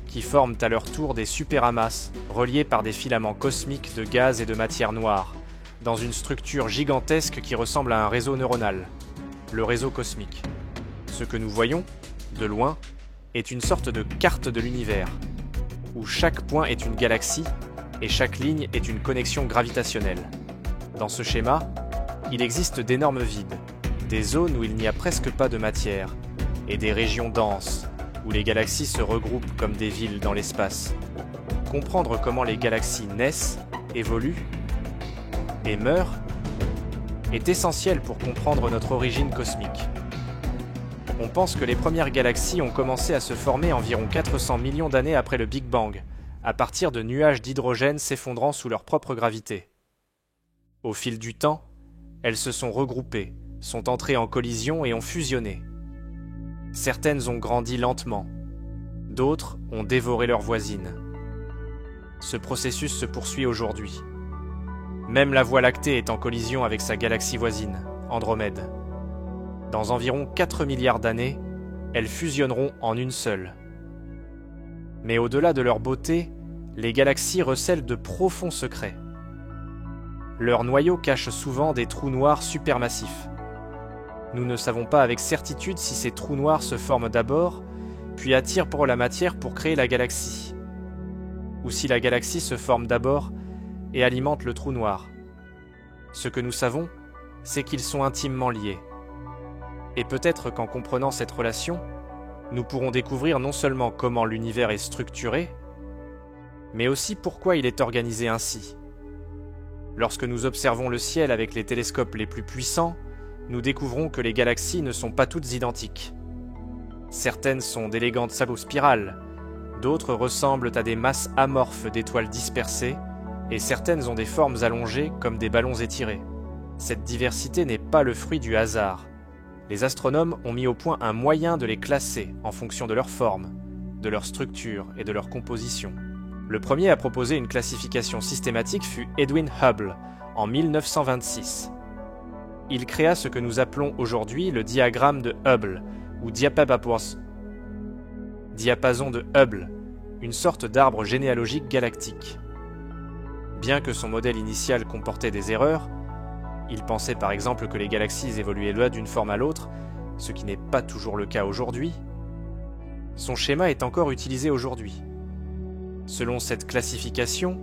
qui forment à leur tour des superamas reliés par des filaments cosmiques de gaz et de matière noire, dans une structure gigantesque qui ressemble à un réseau neuronal, le réseau cosmique. Ce que nous voyons, de loin, est une sorte de carte de l'univers, où chaque point est une galaxie et chaque ligne est une connexion gravitationnelle. Dans ce schéma, il existe d'énormes vides, des zones où il n'y a presque pas de matière, et des régions denses, où les galaxies se regroupent comme des villes dans l'espace. Comprendre comment les galaxies naissent, évoluent et meurent est essentielle pour comprendre notre origine cosmique. On pense que les premières galaxies ont commencé à se former environ 400 millions d'années après le Big Bang, à partir de nuages d'hydrogène s'effondrant sous leur propre gravité. Au fil du temps, elles se sont regroupées, sont entrées en collision et ont fusionné. Certaines ont grandi lentement, d'autres ont dévoré leurs voisines. Ce processus se poursuit aujourd'hui. Même la Voie lactée est en collision avec sa galaxie voisine, Andromède. Dans environ 4 milliards d'années, elles fusionneront en une seule. Mais au-delà de leur beauté, les galaxies recèlent de profonds secrets. Leur noyau cache souvent des trous noirs supermassifs. Nous ne savons pas avec certitude si ces trous noirs se forment d'abord, puis attirent pour la matière pour créer la galaxie, ou si la galaxie se forme d'abord et alimente le trou noir. Ce que nous savons, c'est qu'ils sont intimement liés. Et peut-être qu'en comprenant cette relation, nous pourrons découvrir non seulement comment l'univers est structuré, mais aussi pourquoi il est organisé ainsi. Lorsque nous observons le ciel avec les télescopes les plus puissants, nous découvrons que les galaxies ne sont pas toutes identiques. Certaines sont d'élégantes salles spirales, d'autres ressemblent à des masses amorphes d'étoiles dispersées, et certaines ont des formes allongées comme des ballons étirés. Cette diversité n'est pas le fruit du hasard. Les astronomes ont mis au point un moyen de les classer en fonction de leur forme, de leur structure et de leur composition. Le premier à proposer une classification systématique fut Edwin Hubble, en 1926. Il créa ce que nous appelons aujourd'hui le diagramme de Hubble, ou diapason de Hubble, une sorte d'arbre généalogique galactique. Bien que son modèle initial comportait des erreurs, il pensait par exemple que les galaxies évoluaient d'une forme à l'autre, ce qui n'est pas toujours le cas aujourd'hui, son schéma est encore utilisé aujourd'hui. Selon cette classification,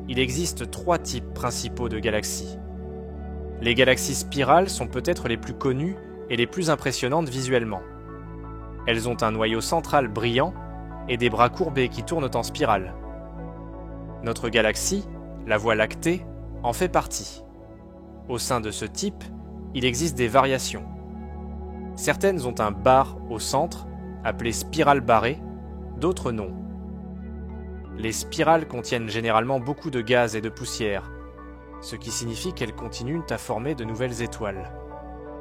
il existe 3 types principaux de galaxies. Les galaxies spirales sont peut-être les plus connues et les plus impressionnantes visuellement. Elles ont un noyau central brillant et des bras courbés qui tournent en spirale. Notre galaxie, la Voie lactée, en fait partie. Au sein de ce type, il existe des variations. Certaines ont un bar au centre, appelé spirale barrée, d'autres non. Les spirales contiennent généralement beaucoup de gaz et de poussière, ce qui signifie qu'elles continuent à former de nouvelles étoiles.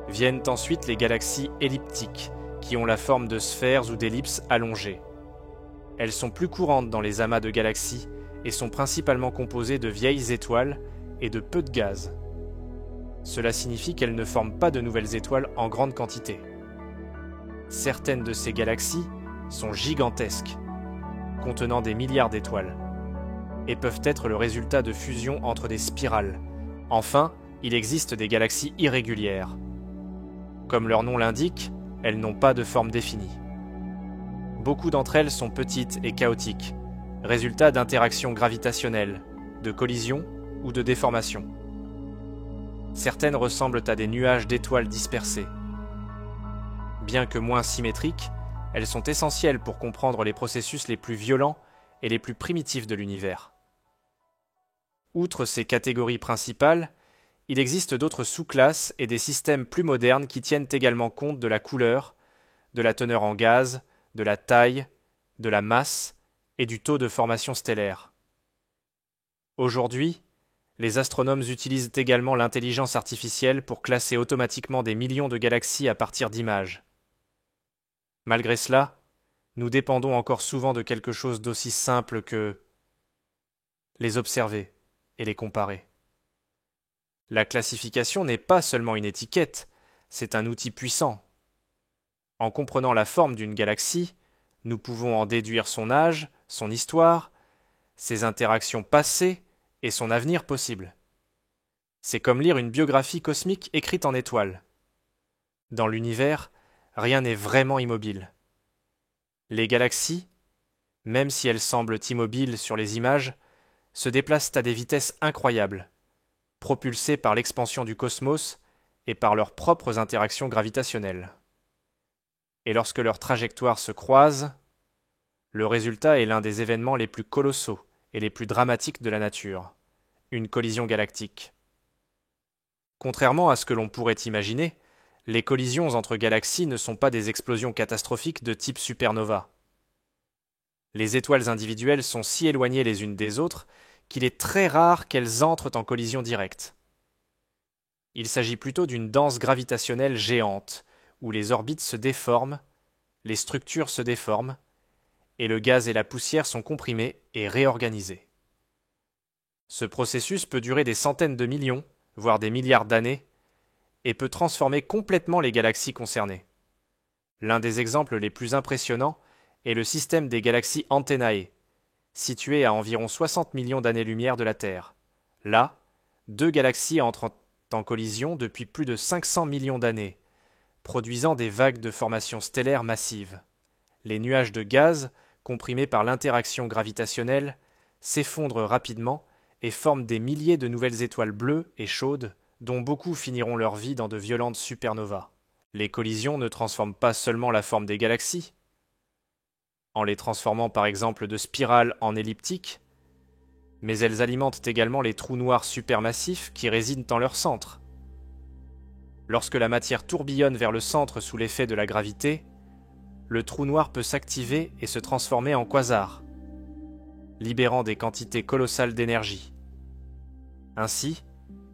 Viennent ensuite les galaxies elliptiques, qui ont la forme de sphères ou d'ellipses allongées. Elles sont plus courantes dans les amas de galaxies et sont principalement composées de vieilles étoiles et de peu de gaz. Cela signifie qu'elles ne forment pas de nouvelles étoiles en grande quantité. Certaines de ces galaxies sont gigantesques, contenant des milliards d'étoiles, et peuvent être le résultat de fusions entre des spirales. Enfin, il existe des galaxies irrégulières. Comme leur nom l'indique, elles n'ont pas de forme définie. Beaucoup d'entre elles sont petites et chaotiques, résultat d'interactions gravitationnelles, de collisions ou de déformations. Certaines ressemblent à des nuages d'étoiles dispersées. Bien que moins symétriques, elles sont essentielles pour comprendre les processus les plus violents et les plus primitifs de l'univers. Outre ces catégories principales, il existe d'autres sous-classes et des systèmes plus modernes qui tiennent également compte de la couleur, de la teneur en gaz, de la taille, de la masse et du taux de formation stellaire. Aujourd'hui, les astronomes utilisent également l'intelligence artificielle pour classer automatiquement des millions de galaxies à partir d'images. Malgré cela, nous dépendons encore souvent de quelque chose d'aussi simple que les observer et les comparer. La classification n'est pas seulement une étiquette, c'est un outil puissant. En comprenant la forme d'une galaxie, nous pouvons en déduire son âge, son histoire, ses interactions passées et son avenir possible. C'est comme lire une biographie cosmique écrite en étoiles. Dans l'univers, rien n'est vraiment immobile. Les galaxies, même si elles semblent immobiles sur les images, se déplacent à des vitesses incroyables, propulsées par l'expansion du cosmos et par leurs propres interactions gravitationnelles. Et lorsque leurs trajectoires se croisent, le résultat est l'un des événements les plus colossaux et les plus dramatiques de la nature, une collision galactique. Contrairement à ce que l'on pourrait imaginer, les collisions entre galaxies ne sont pas des explosions catastrophiques de type supernova. Les étoiles individuelles sont si éloignées les unes des autres qu'il est très rare qu'elles entrent en collision directe. Il s'agit plutôt d'une danse gravitationnelle géante, où les orbites se déforment, les structures se déforment, et le gaz et la poussière sont comprimés et réorganisés. Ce processus peut durer des centaines de millions, voire des milliards d'années, et peut transformer complètement les galaxies concernées. L'un des exemples les plus impressionnants est le système des galaxies Antennae, situé à environ 60 millions d'années-lumière de la Terre. Là, deux galaxies entrent en collision depuis plus de 500 millions d'années, produisant des vagues de formation stellaire massives. Les nuages de gaz, comprimés par l'interaction gravitationnelle, s'effondrent rapidement et forment des milliers de nouvelles étoiles bleues et chaudes, dont beaucoup finiront leur vie dans de violentes supernovas. Les collisions ne transforment pas seulement la forme des galaxies. En les transformant par exemple de spirales en elliptiques, mais elles alimentent également les trous noirs supermassifs qui résident en leur centre. Lorsque la matière tourbillonne vers le centre sous l'effet de la gravité, le trou noir peut s'activer et se transformer en quasar, libérant des quantités colossales d'énergie. Ainsi,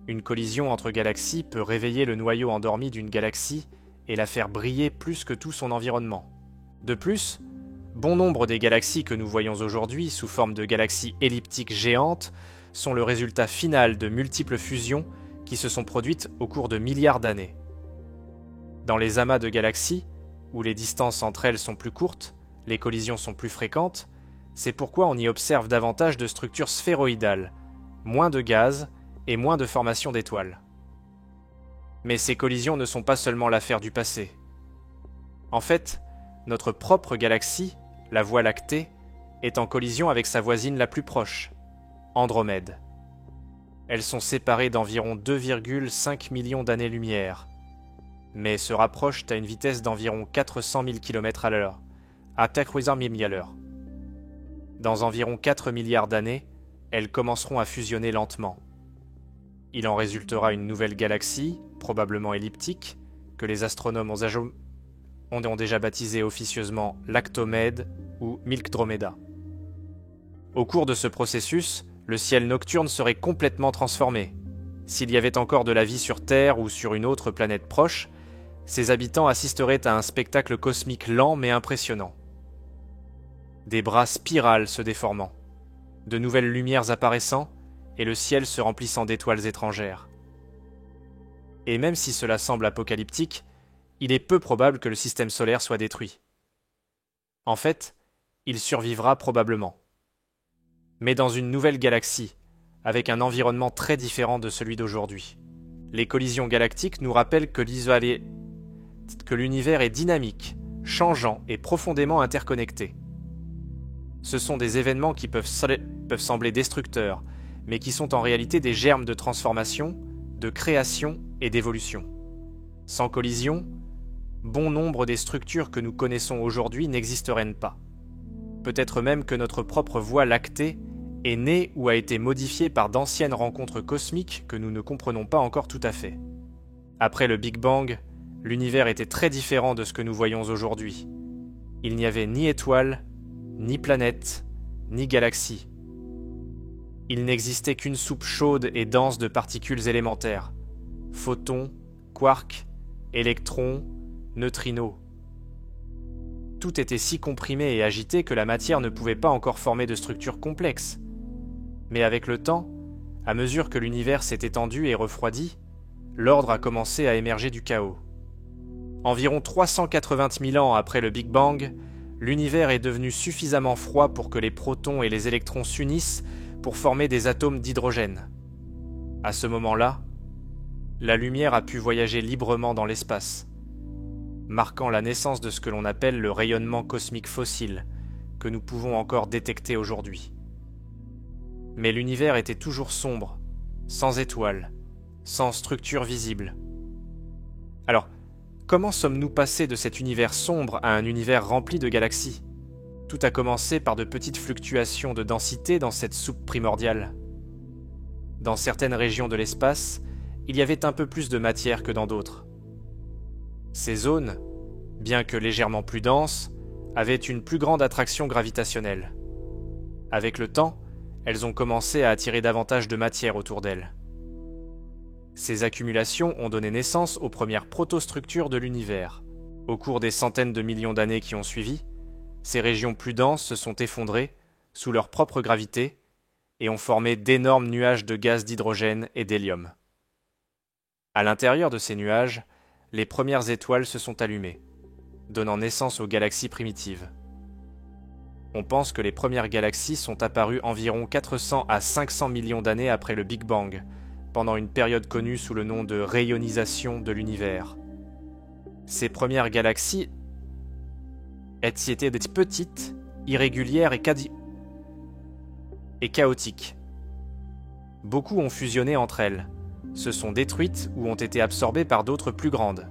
une collision entre galaxies peut réveiller le noyau endormi d'une galaxie et la faire briller plus que tout son environnement. De plus, bon nombre des galaxies que nous voyons aujourd'hui sous forme de galaxies elliptiques géantes sont le résultat final de multiples fusions qui se sont produites au cours de milliards d'années. Dans les amas de galaxies, où les distances entre elles sont plus courtes, les collisions sont plus fréquentes, c'est pourquoi on y observe davantage de structures sphéroïdales, moins de gaz et moins de formation d'étoiles. Mais ces collisions ne sont pas seulement l'affaire du passé. En fait, notre propre galaxie, la Voie lactée, est en collision avec sa voisine la plus proche, Andromède. Elles sont séparées d'environ 2,5 millions d'années-lumière, mais se rapprochent à une vitesse d'environ 400 000 km à l'heure, à 400 000 milles à l'heure. Dans environ 4 milliards d'années, elles commenceront à fusionner lentement. Il en résultera une nouvelle galaxie, probablement elliptique, que les astronomes ont déjà baptisée officieusement Lactomède ou Milkdromeda. Au cours de ce processus, le ciel nocturne serait complètement transformé. S'il y avait encore de la vie sur Terre ou sur une autre planète proche, ses habitants assisteraient à un spectacle cosmique lent mais impressionnant. Des bras spirales se déformant, de nouvelles lumières apparaissant, et le ciel se remplissant d'étoiles étrangères. Et même si cela semble apocalyptique, il est peu probable que le système solaire soit détruit. En fait, il survivra probablement. Mais dans une nouvelle galaxie, avec un environnement très différent de celui d'aujourd'hui. Les collisions galactiques nous rappellent que l'univers est dynamique, changeant et profondément interconnecté. Ce sont des événements qui peuvent sembler destructeurs, mais qui sont en réalité des germes de transformation, de création et d'évolution. Sans collision, bon nombre des structures que nous connaissons aujourd'hui n'existeraient pas. Peut-être même que notre propre Voie lactée est née ou a été modifiée par d'anciennes rencontres cosmiques que nous ne comprenons pas encore tout à fait. Après le Big Bang, l'univers était très différent de ce que nous voyons aujourd'hui. Il n'y avait ni étoiles, ni planètes, ni galaxies. Il n'existait qu'une soupe chaude et dense de particules élémentaires, photons, quarks, électrons, neutrinos. Tout était si comprimé et agité que la matière ne pouvait pas encore former de structures complexes. Mais avec le temps, à mesure que l'univers s'est étendu et refroidi, l'ordre a commencé à émerger du chaos. Environ 380 000 ans après le Big Bang, l'univers est devenu suffisamment froid pour que les protons et les électrons s'unissent pour former des atomes d'hydrogène. À ce moment-là, la lumière a pu voyager librement dans l'espace, marquant la naissance de ce que l'on appelle le rayonnement cosmique fossile, que nous pouvons encore détecter aujourd'hui. Mais l'univers était toujours sombre, sans étoiles, sans structure visible. Alors, comment sommes-nous passés de cet univers sombre à un univers rempli de galaxies ? Tout a commencé par de petites fluctuations de densité dans cette soupe primordiale. Dans certaines régions de l'espace, il y avait un peu plus de matière que dans d'autres. Ces zones, bien que légèrement plus denses, avaient une plus grande attraction gravitationnelle. Avec le temps, elles ont commencé à attirer davantage de matière autour d'elles. Ces accumulations ont donné naissance aux premières protostructures de l'univers. Au cours des centaines de millions d'années qui ont suivi, ces régions plus denses se sont effondrées sous leur propre gravité et ont formé d'énormes nuages de gaz d'hydrogène et d'hélium. À l'intérieur de ces nuages, les premières étoiles se sont allumées, donnant naissance aux galaxies primitives. On pense que les premières galaxies sont apparues environ 400 à 500 millions d'années après le Big Bang, pendant une période connue sous le nom de rayonisation de l'univers. Ces premières galaxies étaient des petites, irrégulières et chaotiques. Beaucoup ont fusionné entre elles, se sont détruites ou ont été absorbées par d'autres plus grandes.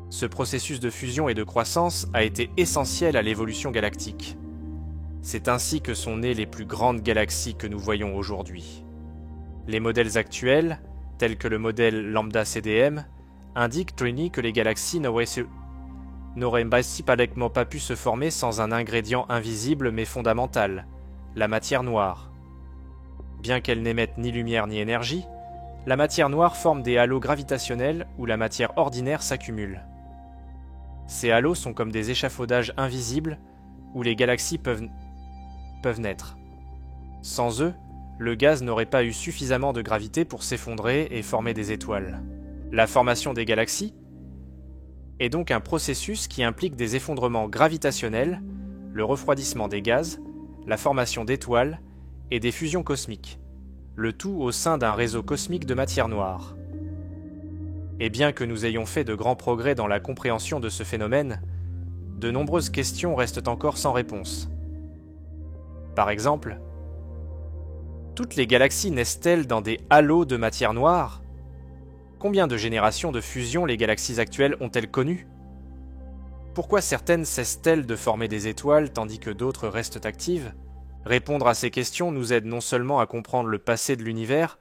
Ce processus de fusion et de croissance a été essentiel à l'évolution galactique. C'est ainsi que sont nées les plus grandes galaxies que nous voyons aujourd'hui. Les modèles actuels, tels que le modèle Lambda CDM, indiquent que les galaxies n'auraient principalement pas pu se former sans un ingrédient invisible mais fondamental, la matière noire. Bien qu'elle n'émette ni lumière ni énergie, la matière noire forme des halos gravitationnels où la matière ordinaire s'accumule. Ces halos sont comme des échafaudages invisibles où les galaxies peuvent naître. Sans eux, le gaz n'aurait pas eu suffisamment de gravité pour s'effondrer et former des étoiles. La formation des galaxies est donc un processus qui implique des effondrements gravitationnels, le refroidissement des gaz, la formation d'étoiles et des fusions cosmiques, le tout au sein d'un réseau cosmique de matière noire. Et bien que nous ayons fait de grands progrès dans la compréhension de ce phénomène, de nombreuses questions restent encore sans réponse. Par exemple, toutes les galaxies naissent-elles dans des halos de matière noire ? Combien de générations de fusion les galaxies actuelles ont-elles connues ? Pourquoi certaines cessent-elles de former des étoiles tandis que d'autres restent actives ? Répondre à ces questions nous aide non seulement à comprendre le passé de l'univers,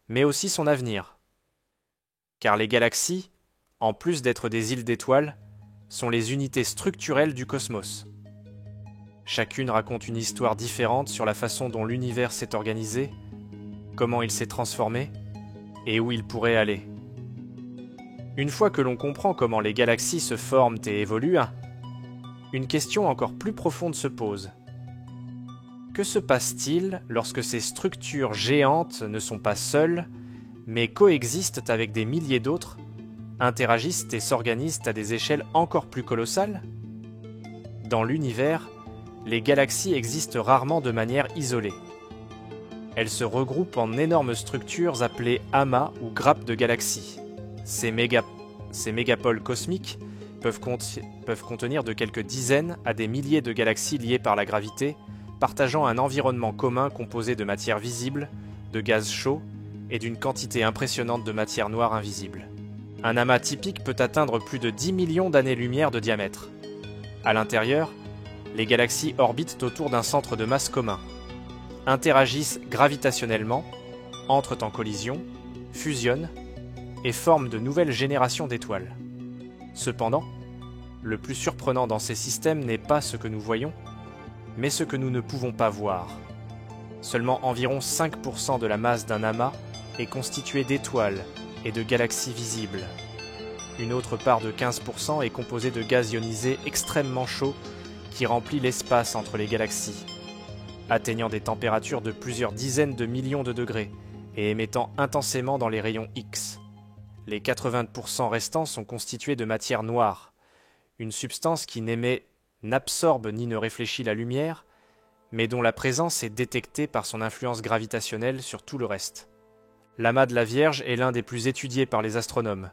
mais aussi son avenir. Car les galaxies, en plus d'être des îles d'étoiles, sont les unités structurelles du cosmos. Chacune raconte une histoire différente sur la façon dont l'univers s'est organisé, comment il s'est transformé et où il pourrait aller. Une fois que l'on comprend comment les galaxies se forment et évoluent, une question encore plus profonde se pose. Que se passe-t-il lorsque ces structures géantes ne sont pas seules, mais coexistent avec des milliers d'autres, interagissent et s'organisent à des échelles encore plus colossales ? Dans l'univers, les galaxies existent rarement de manière isolée. Elles se regroupent en énormes structures appelées amas ou grappes de galaxies. Ces mégapoles cosmiques peuvent contenir de quelques dizaines à des milliers de galaxies liées par la gravité, partageant un environnement commun composé de matière visible, de gaz chaud et d'une quantité impressionnante de matière noire invisible. Un amas typique peut atteindre plus de 10 millions d'années-lumière de diamètre. À l'intérieur, les galaxies orbitent autour d'un centre de masse commun, interagissent gravitationnellement, entrent en collision, fusionnent et forment de nouvelles générations d'étoiles. Cependant, le plus surprenant dans ces systèmes n'est pas ce que nous voyons, mais ce que nous ne pouvons pas voir. Seulement environ 5% de la masse d'un amas est constituée d'étoiles et de galaxies visibles. Une autre part de 15% est composée de gaz ionisé extrêmement chaud qui remplit l'espace entre les galaxies, atteignant des températures de plusieurs dizaines de millions de degrés et émettant intensément dans les rayons X. Les 80% restants sont constitués de matière noire, une substance qui n'absorbe ni ne réfléchit la lumière, mais dont la présence est détectée par son influence gravitationnelle sur tout le reste. L'amas de la Vierge est l'un des plus étudiés par les astronomes,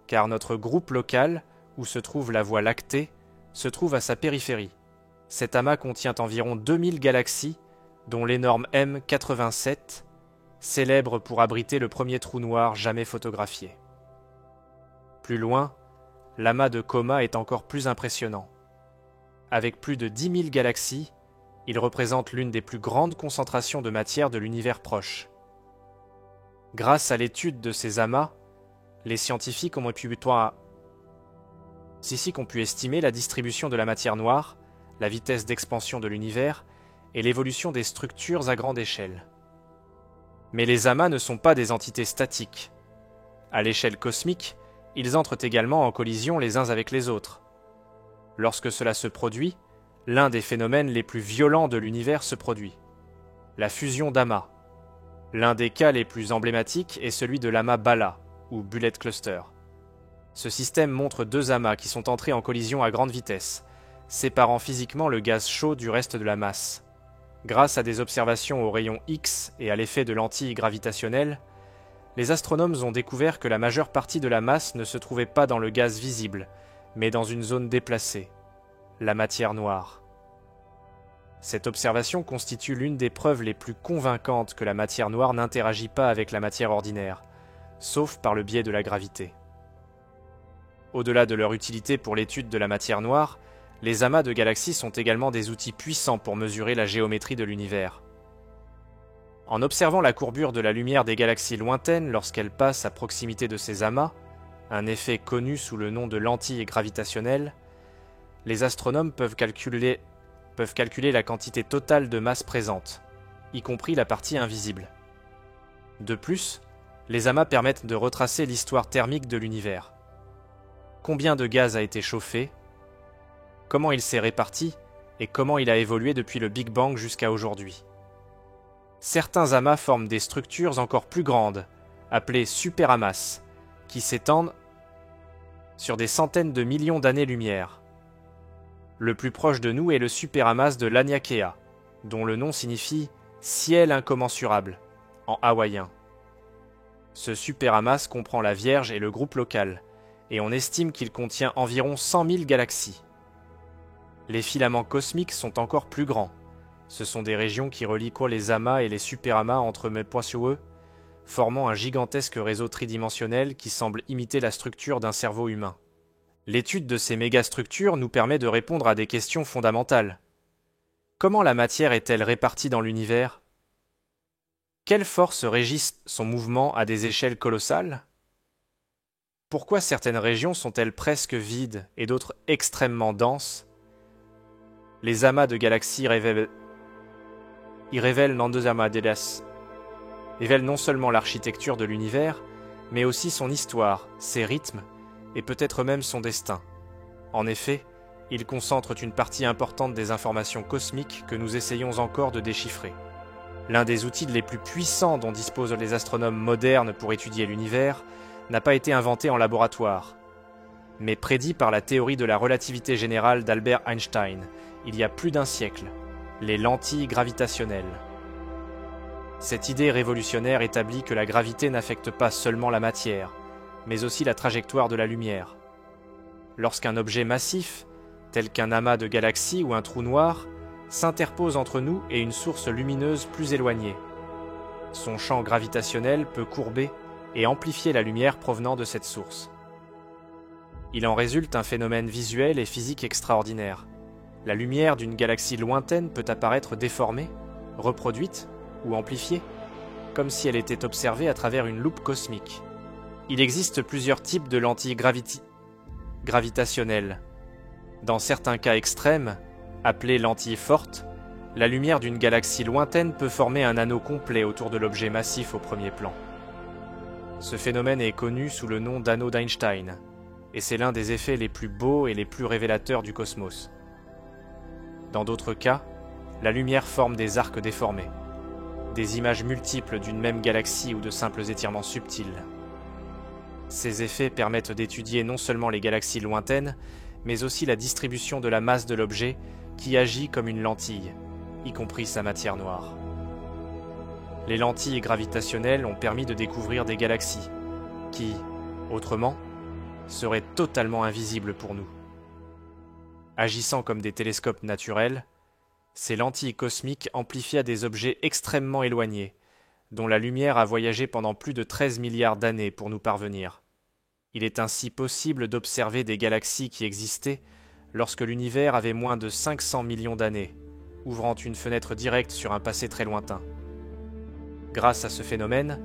car notre groupe local, où se trouve la Voie lactée, se trouve à sa périphérie. Cet amas contient environ 2000 galaxies, dont l'énorme M87, célèbre pour abriter le premier trou noir jamais photographié. Plus loin, l'amas de Coma est encore plus impressionnant. Avec plus de 10 000 galaxies, il représente l'une des plus grandes concentrations de matière de l'univers proche. Grâce à l'étude de ces amas, les scientifiques ont pu estimer la distribution de la matière noire, la vitesse d'expansion de l'univers et l'évolution des structures à grande échelle. Mais les amas ne sont pas des entités statiques. À l'échelle cosmique, ils entrent également en collision les uns avec les autres. Lorsque cela se produit, l'un des phénomènes les plus violents de l'univers se produit. La fusion d'amas. L'un des cas les plus emblématiques est celui de l'amas Bala, ou Bullet Cluster. Ce système montre deux amas qui sont entrés en collision à grande vitesse, séparant physiquement le gaz chaud du reste de la masse. Grâce à des observations aux rayons X et à l'effet de lentilles gravitationnelles, les astronomes ont découvert que la majeure partie de la masse ne se trouvait pas dans le gaz visible, mais dans une zone déplacée, la matière noire. Cette observation constitue l'une des preuves les plus convaincantes que la matière noire n'interagit pas avec la matière ordinaire, sauf par le biais de la gravité. Au-delà de leur utilité pour l'étude de la matière noire, les amas de galaxies sont également des outils puissants pour mesurer la géométrie de l'univers. En observant la courbure de la lumière des galaxies lointaines lorsqu'elles passent à proximité de ces amas, un effet connu sous le nom de lentille gravitationnelle, les astronomes peuvent calculer la quantité totale de masse présente, y compris la partie invisible. De plus, les amas permettent de retracer l'histoire thermique de l'univers. Combien de gaz a été chauffé, comment il s'est réparti et comment il a évolué depuis le Big Bang jusqu'à aujourd'hui. Certains amas forment des structures encore plus grandes, appelées superamas, qui s'étendent sur des centaines de millions d'années-lumière. Le plus proche de nous est le superamas de Laniakea, dont le nom signifie « ciel incommensurable » en hawaïen. Ce superamas comprend la Vierge et le groupe local, et on estime qu'il contient environ 100 000 galaxies. Les filaments cosmiques sont encore plus grands. Ce sont des régions qui relient les amas et les superamas entre eux, formant un gigantesque réseau tridimensionnel qui semble imiter la structure d'un cerveau humain. L'étude de ces mégastructures nous permet de répondre à des questions fondamentales. Comment la matière est-elle répartie dans l'univers ? Quelles forces régissent son mouvement à des échelles colossales ? Pourquoi certaines régions sont-elles presque vides et d'autres extrêmement denses ? Les amas de galaxies révèlent non seulement l'architecture de l'univers, mais aussi son histoire, ses rythmes, et peut-être même son destin. En effet, ils concentrent une partie importante des informations cosmiques que nous essayons encore de déchiffrer. L'un des outils les plus puissants dont disposent les astronomes modernes pour étudier l'univers n'a pas été inventé en laboratoire, mais prédit par la théorie de la relativité générale d'Albert Einstein, il y a plus d'un siècle, les lentilles gravitationnelles. Cette idée révolutionnaire établit que la gravité n'affecte pas seulement la matière, mais aussi la trajectoire de la lumière. Lorsqu'un objet massif, tel qu'un amas de galaxies ou un trou noir, s'interpose entre nous et une source lumineuse plus éloignée, son champ gravitationnel peut courber et amplifier la lumière provenant de cette source. Il en résulte un phénomène visuel et physique extraordinaire. La lumière d'une galaxie lointaine peut apparaître déformée, reproduite ou amplifiée, comme si elle était observée à travers une loupe cosmique. Il existe plusieurs types de lentilles gravitationnelles. Dans certains cas extrêmes, appelées lentilles fortes, la lumière d'une galaxie lointaine peut former un anneau complet autour de l'objet massif au premier plan. Ce phénomène est connu sous le nom d'anneau d'Einstein, et c'est l'un des effets les plus beaux et les plus révélateurs du cosmos. Dans d'autres cas, la lumière forme des arcs déformés, des images multiples d'une même galaxie ou de simples étirements subtils. Ces effets permettent d'étudier non seulement les galaxies lointaines, mais aussi la distribution de la masse de l'objet qui agit comme une lentille, y compris sa matière noire. Les lentilles gravitationnelles ont permis de découvrir des galaxies qui, autrement, seraient totalement invisibles pour nous. Agissant comme des télescopes naturels, ces lentilles cosmiques amplifient des objets extrêmement éloignés, dont la lumière a voyagé pendant plus de 13 milliards d'années pour nous parvenir. Il est ainsi possible d'observer des galaxies qui existaient lorsque l'univers avait moins de 500 millions d'années, ouvrant une fenêtre directe sur un passé très lointain. Grâce à ce phénomène,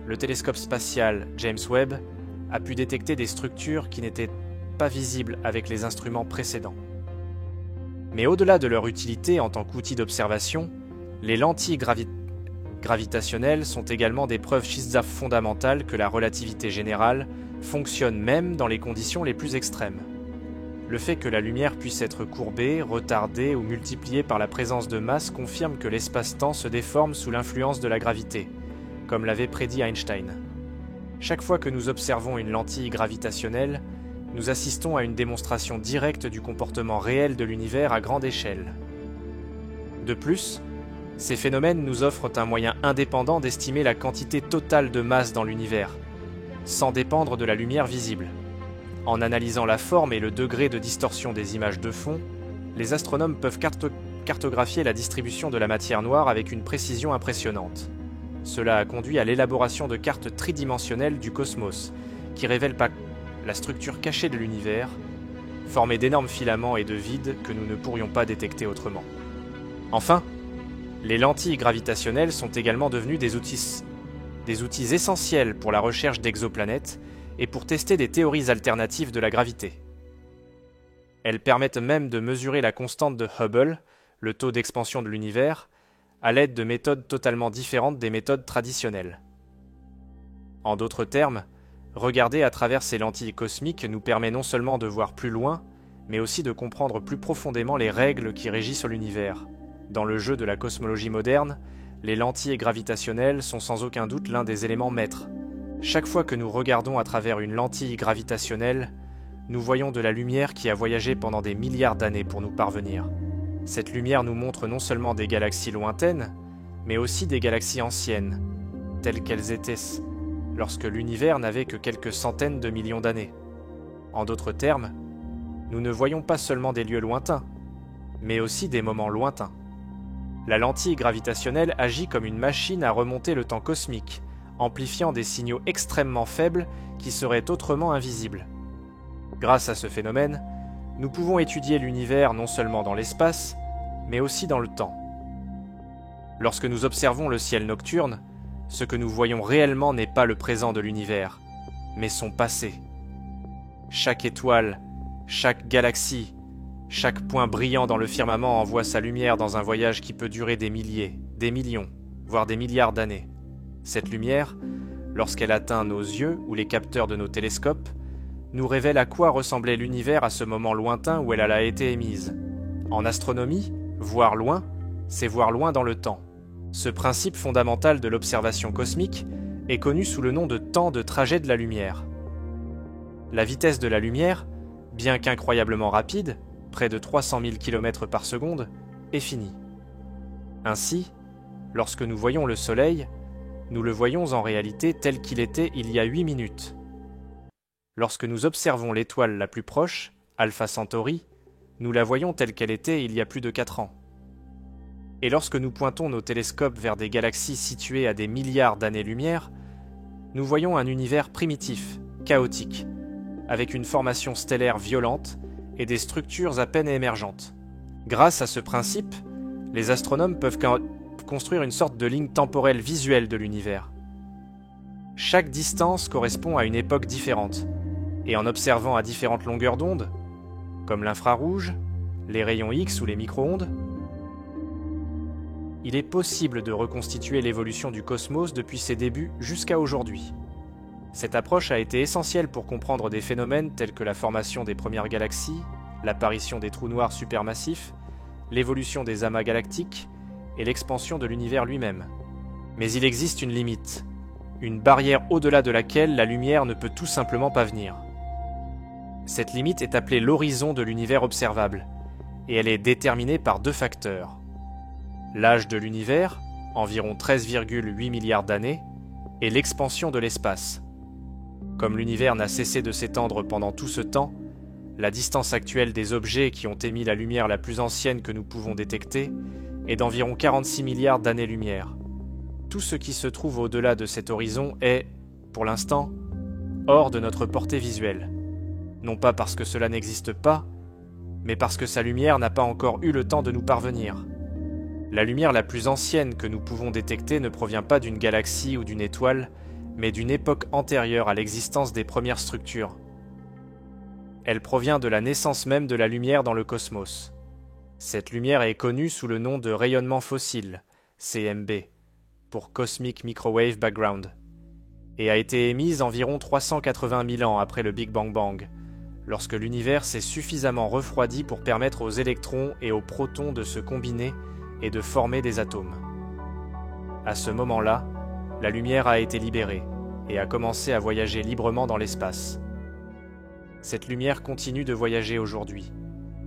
le télescope spatial James Webb a pu détecter des structures qui n'étaient pas visibles avec les instruments précédents. Mais au-delà de leur utilité en tant qu'outil d'observation, les lentilles gravitationnelles sont également des preuves fondamentales que la relativité générale fonctionne même dans les conditions les plus extrêmes. Le fait que la lumière puisse être courbée, retardée ou multipliée par la présence de masse confirme que l'espace-temps se déforme sous l'influence de la gravité, comme l'avait prédit Einstein. Chaque fois que nous observons une lentille gravitationnelle, nous assistons à une démonstration directe du comportement réel de l'univers à grande échelle. De plus, ces phénomènes nous offrent un moyen indépendant d'estimer la quantité totale de masse dans l'univers, sans dépendre de la lumière visible. En analysant la forme et le degré de distorsion des images de fond, les astronomes peuvent cartographier la distribution de la matière noire avec une précision impressionnante. Cela a conduit à l'élaboration de cartes tridimensionnelles du cosmos, qui révèlent la structure cachée de l'univers, formée d'énormes filaments et de vides que nous ne pourrions pas détecter autrement. Enfin, les lentilles gravitationnelles sont également devenues des outils essentiels pour la recherche d'exoplanètes et pour tester des théories alternatives de la gravité. Elles permettent même de mesurer la constante de Hubble, le taux d'expansion de l'univers, à l'aide de méthodes totalement différentes des méthodes traditionnelles. En d'autres termes, regarder à travers ces lentilles cosmiques nous permet non seulement de voir plus loin, mais aussi de comprendre plus profondément les règles qui régissent l'univers. Dans le jeu de la cosmologie moderne, les lentilles gravitationnelles sont sans aucun doute l'un des éléments maîtres. Chaque fois que nous regardons à travers une lentille gravitationnelle, nous voyons de la lumière qui a voyagé pendant des milliards d'années pour nous parvenir. Cette lumière nous montre non seulement des galaxies lointaines, mais aussi des galaxies anciennes, telles qu'elles étaient lorsque l'univers n'avait que quelques centaines de millions d'années. En d'autres termes, nous ne voyons pas seulement des lieux lointains, mais aussi des moments lointains. La lentille gravitationnelle agit comme une machine à remonter le temps cosmique, amplifiant des signaux extrêmement faibles qui seraient autrement invisibles. Grâce à ce phénomène, nous pouvons étudier l'univers non seulement dans l'espace, mais aussi dans le temps. Lorsque nous observons le ciel nocturne, ce que nous voyons réellement n'est pas le présent de l'univers, mais son passé. Chaque étoile, chaque galaxie, chaque point brillant dans le firmament envoie sa lumière dans un voyage qui peut durer des milliers, des millions, voire des milliards d'années. Cette lumière, lorsqu'elle atteint nos yeux ou les capteurs de nos télescopes, nous révèle à quoi ressemblait l'univers à ce moment lointain où elle a été émise. En astronomie, voir loin, c'est voir loin dans le temps. Ce principe fondamental de l'observation cosmique est connu sous le nom de temps de trajet de la lumière. La vitesse de la lumière, bien qu'incroyablement rapide, près de 300 000 km par seconde, est finie. Ainsi, lorsque nous voyons le Soleil, nous le voyons en réalité tel qu'il était il y a 8 minutes. Lorsque nous observons l'étoile la plus proche, Alpha Centauri, nous la voyons telle qu'elle était il y a plus de 4 ans. Et lorsque nous pointons nos télescopes vers des galaxies situées à des milliards d'années-lumière, nous voyons un univers primitif, chaotique, avec une formation stellaire violente et des structures à peine émergentes. Grâce à ce principe, les astronomes peuvent construire une sorte de ligne temporelle visuelle de l'univers. Chaque distance correspond à une époque différente, et en observant à différentes longueurs d'onde, comme l'infrarouge, les rayons X ou les micro-ondes, il est possible de reconstituer l'évolution du cosmos depuis ses débuts jusqu'à aujourd'hui. Cette approche a été essentielle pour comprendre des phénomènes tels que la formation des premières galaxies, l'apparition des trous noirs supermassifs, l'évolution des amas galactiques et l'expansion de l'univers lui-même. Mais il existe une limite, une barrière au-delà de laquelle la lumière ne peut tout simplement pas venir. Cette limite est appelée l'horizon de l'univers observable, et elle est déterminée par 2 facteurs. L'âge de l'univers, environ 13,8 milliards d'années, et l'expansion de l'espace. Comme l'univers n'a cessé de s'étendre pendant tout ce temps, la distance actuelle des objets qui ont émis la lumière la plus ancienne que nous pouvons détecter est d'environ 46 milliards d'années-lumière. Tout ce qui se trouve au-delà de cet horizon est, pour l'instant, hors de notre portée visuelle. Non pas parce que cela n'existe pas, mais parce que sa lumière n'a pas encore eu le temps de nous parvenir. La lumière la plus ancienne que nous pouvons détecter ne provient pas d'une galaxie ou d'une étoile, mais d'une époque antérieure à l'existence des premières structures. Elle provient de la naissance même de la lumière dans le cosmos. Cette lumière est connue sous le nom de rayonnement fossile, CMB, pour Cosmic Microwave Background, et a été émise environ 380 000 ans après le Big Bang Bang, lorsque l'univers s'est suffisamment refroidi pour permettre aux électrons et aux protons de se combiner et de former des atomes. À ce moment-là, la lumière a été libérée et a commencé à voyager librement dans l'espace. Cette lumière continue de voyager aujourd'hui,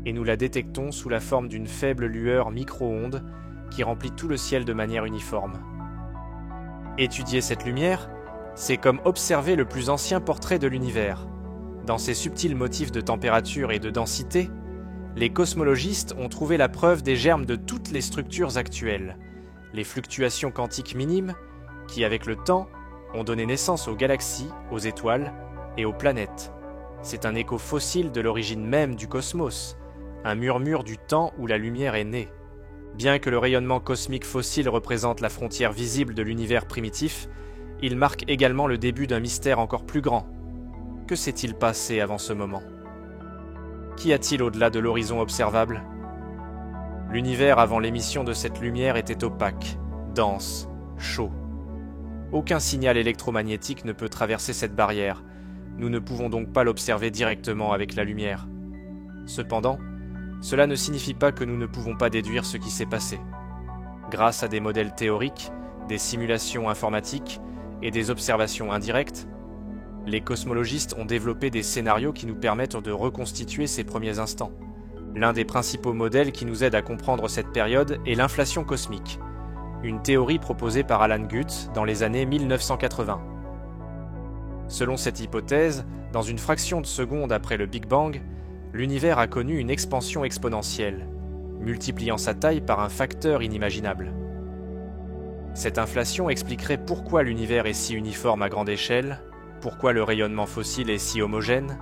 et nous la détectons sous la forme d'une faible lueur micro-ondes qui remplit tout le ciel de manière uniforme. Étudier cette lumière, c'est comme observer le plus ancien portrait de l'univers. Dans ses subtils motifs de température et de densité, les cosmologistes ont trouvé la preuve des germes de toutes les structures actuelles, les fluctuations quantiques minimes qui, avec le temps, ont donné naissance aux galaxies, aux étoiles et aux planètes. C'est un écho fossile de l'origine même du cosmos, un murmure du temps où la lumière est née. Bien que le rayonnement cosmique fossile représente la frontière visible de l'univers primitif, il marque également le début d'un mystère encore plus grand. Que s'est-il passé avant ce moment? Qu'y a-t-il au-delà de l'horizon observable? L'univers avant l'émission de cette lumière était opaque, dense, chaud. Aucun signal électromagnétique ne peut traverser cette barrière. Nous ne pouvons donc pas l'observer directement avec la lumière. Cependant, cela ne signifie pas que nous ne pouvons pas déduire ce qui s'est passé. Grâce à des modèles théoriques, des simulations informatiques et des observations indirectes, les cosmologistes ont développé des scénarios qui nous permettent de reconstituer ces premiers instants. L'un des principaux modèles qui nous aide à comprendre cette période est l'inflation cosmique, une théorie proposée par Alan Guth dans les années 1980. Selon cette hypothèse, dans une fraction de seconde après le Big Bang, l'univers a connu une expansion exponentielle, multipliant sa taille par un facteur inimaginable. Cette inflation expliquerait pourquoi l'univers est si uniforme à grande échelle, pourquoi le rayonnement fossile est si homogène,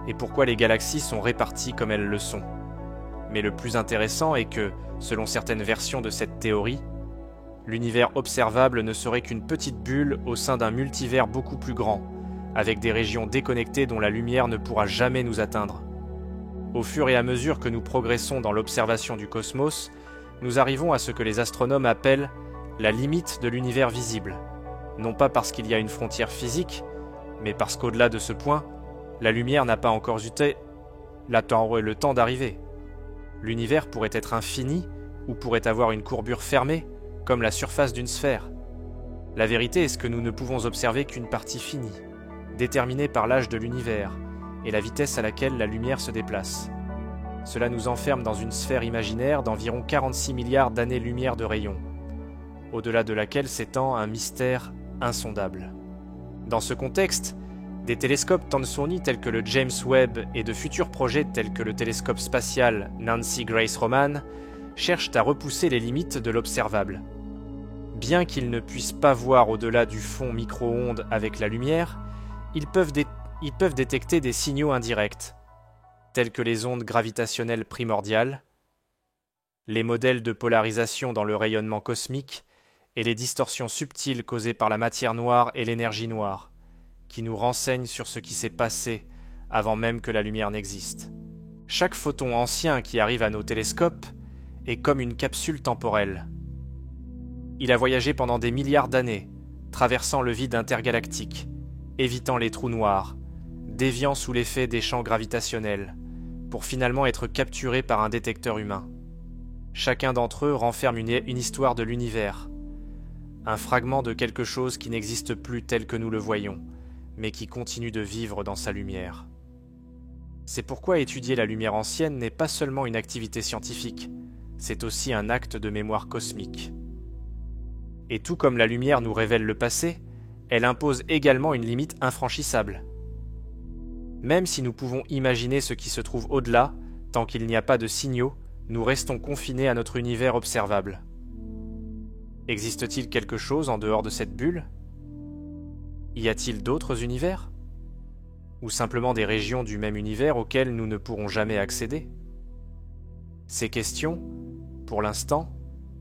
et pourquoi les galaxies sont réparties comme elles le sont. Mais le plus intéressant est que, selon certaines versions de cette théorie, l'univers observable ne serait qu'une petite bulle au sein d'un multivers beaucoup plus grand, avec des régions déconnectées dont la lumière ne pourra jamais nous atteindre. Au fur et à mesure que nous progressons dans l'observation du cosmos, nous arrivons à ce que les astronomes appellent la limite de l'univers visible, non pas parce qu'il y a une frontière physique, mais parce qu'au-delà de ce point, la lumière n'a pas encore eu le temps d'arriver. L'univers pourrait être infini ou pourrait avoir une courbure fermée, comme la surface d'une sphère. La vérité est que nous ne pouvons observer qu'une partie finie, déterminée par l'âge de l'univers et la vitesse à laquelle la lumière se déplace. Cela nous enferme dans une sphère imaginaire d'environ 46 milliards d'années-lumière de rayon, au-delà de laquelle s'étend un mystère insondable. Dans ce contexte, des télescopes Tansourny tels que le James Webb et de futurs projets tels que le télescope spatial Nancy Grace Roman cherchent à repousser les limites de l'observable. Bien qu'ils ne puissent pas voir au-delà du fond micro-ondes avec la lumière, ils peuvent détecter des signaux indirects, tels que les ondes gravitationnelles primordiales, les modèles de polarisation dans le rayonnement cosmique et les distorsions subtiles causées par la matière noire et l'énergie noire, qui nous renseignent sur ce qui s'est passé avant même que la lumière n'existe. Chaque photon ancien qui arrive à nos télescopes est comme une capsule temporelle. Il a voyagé pendant des milliards d'années, traversant le vide intergalactique, évitant les trous noirs, déviant sous l'effet des champs gravitationnels, pour finalement être capturé par un détecteur humain. Chacun d'entre eux renferme une histoire de l'univers, un fragment de quelque chose qui n'existe plus tel que nous le voyons, mais qui continue de vivre dans sa lumière. C'est pourquoi étudier la lumière ancienne n'est pas seulement une activité scientifique, c'est aussi un acte de mémoire cosmique. Et tout comme la lumière nous révèle le passé, elle impose également une limite infranchissable. Même si nous pouvons imaginer ce qui se trouve au-delà, tant qu'il n'y a pas de signaux, nous restons confinés à notre univers observable. Existe-t-il quelque chose en dehors de cette bulle? Y a-t-il d'autres univers? Ou simplement des régions du même univers auxquelles nous ne pourrons jamais accéder? Ces questions, pour l'instant,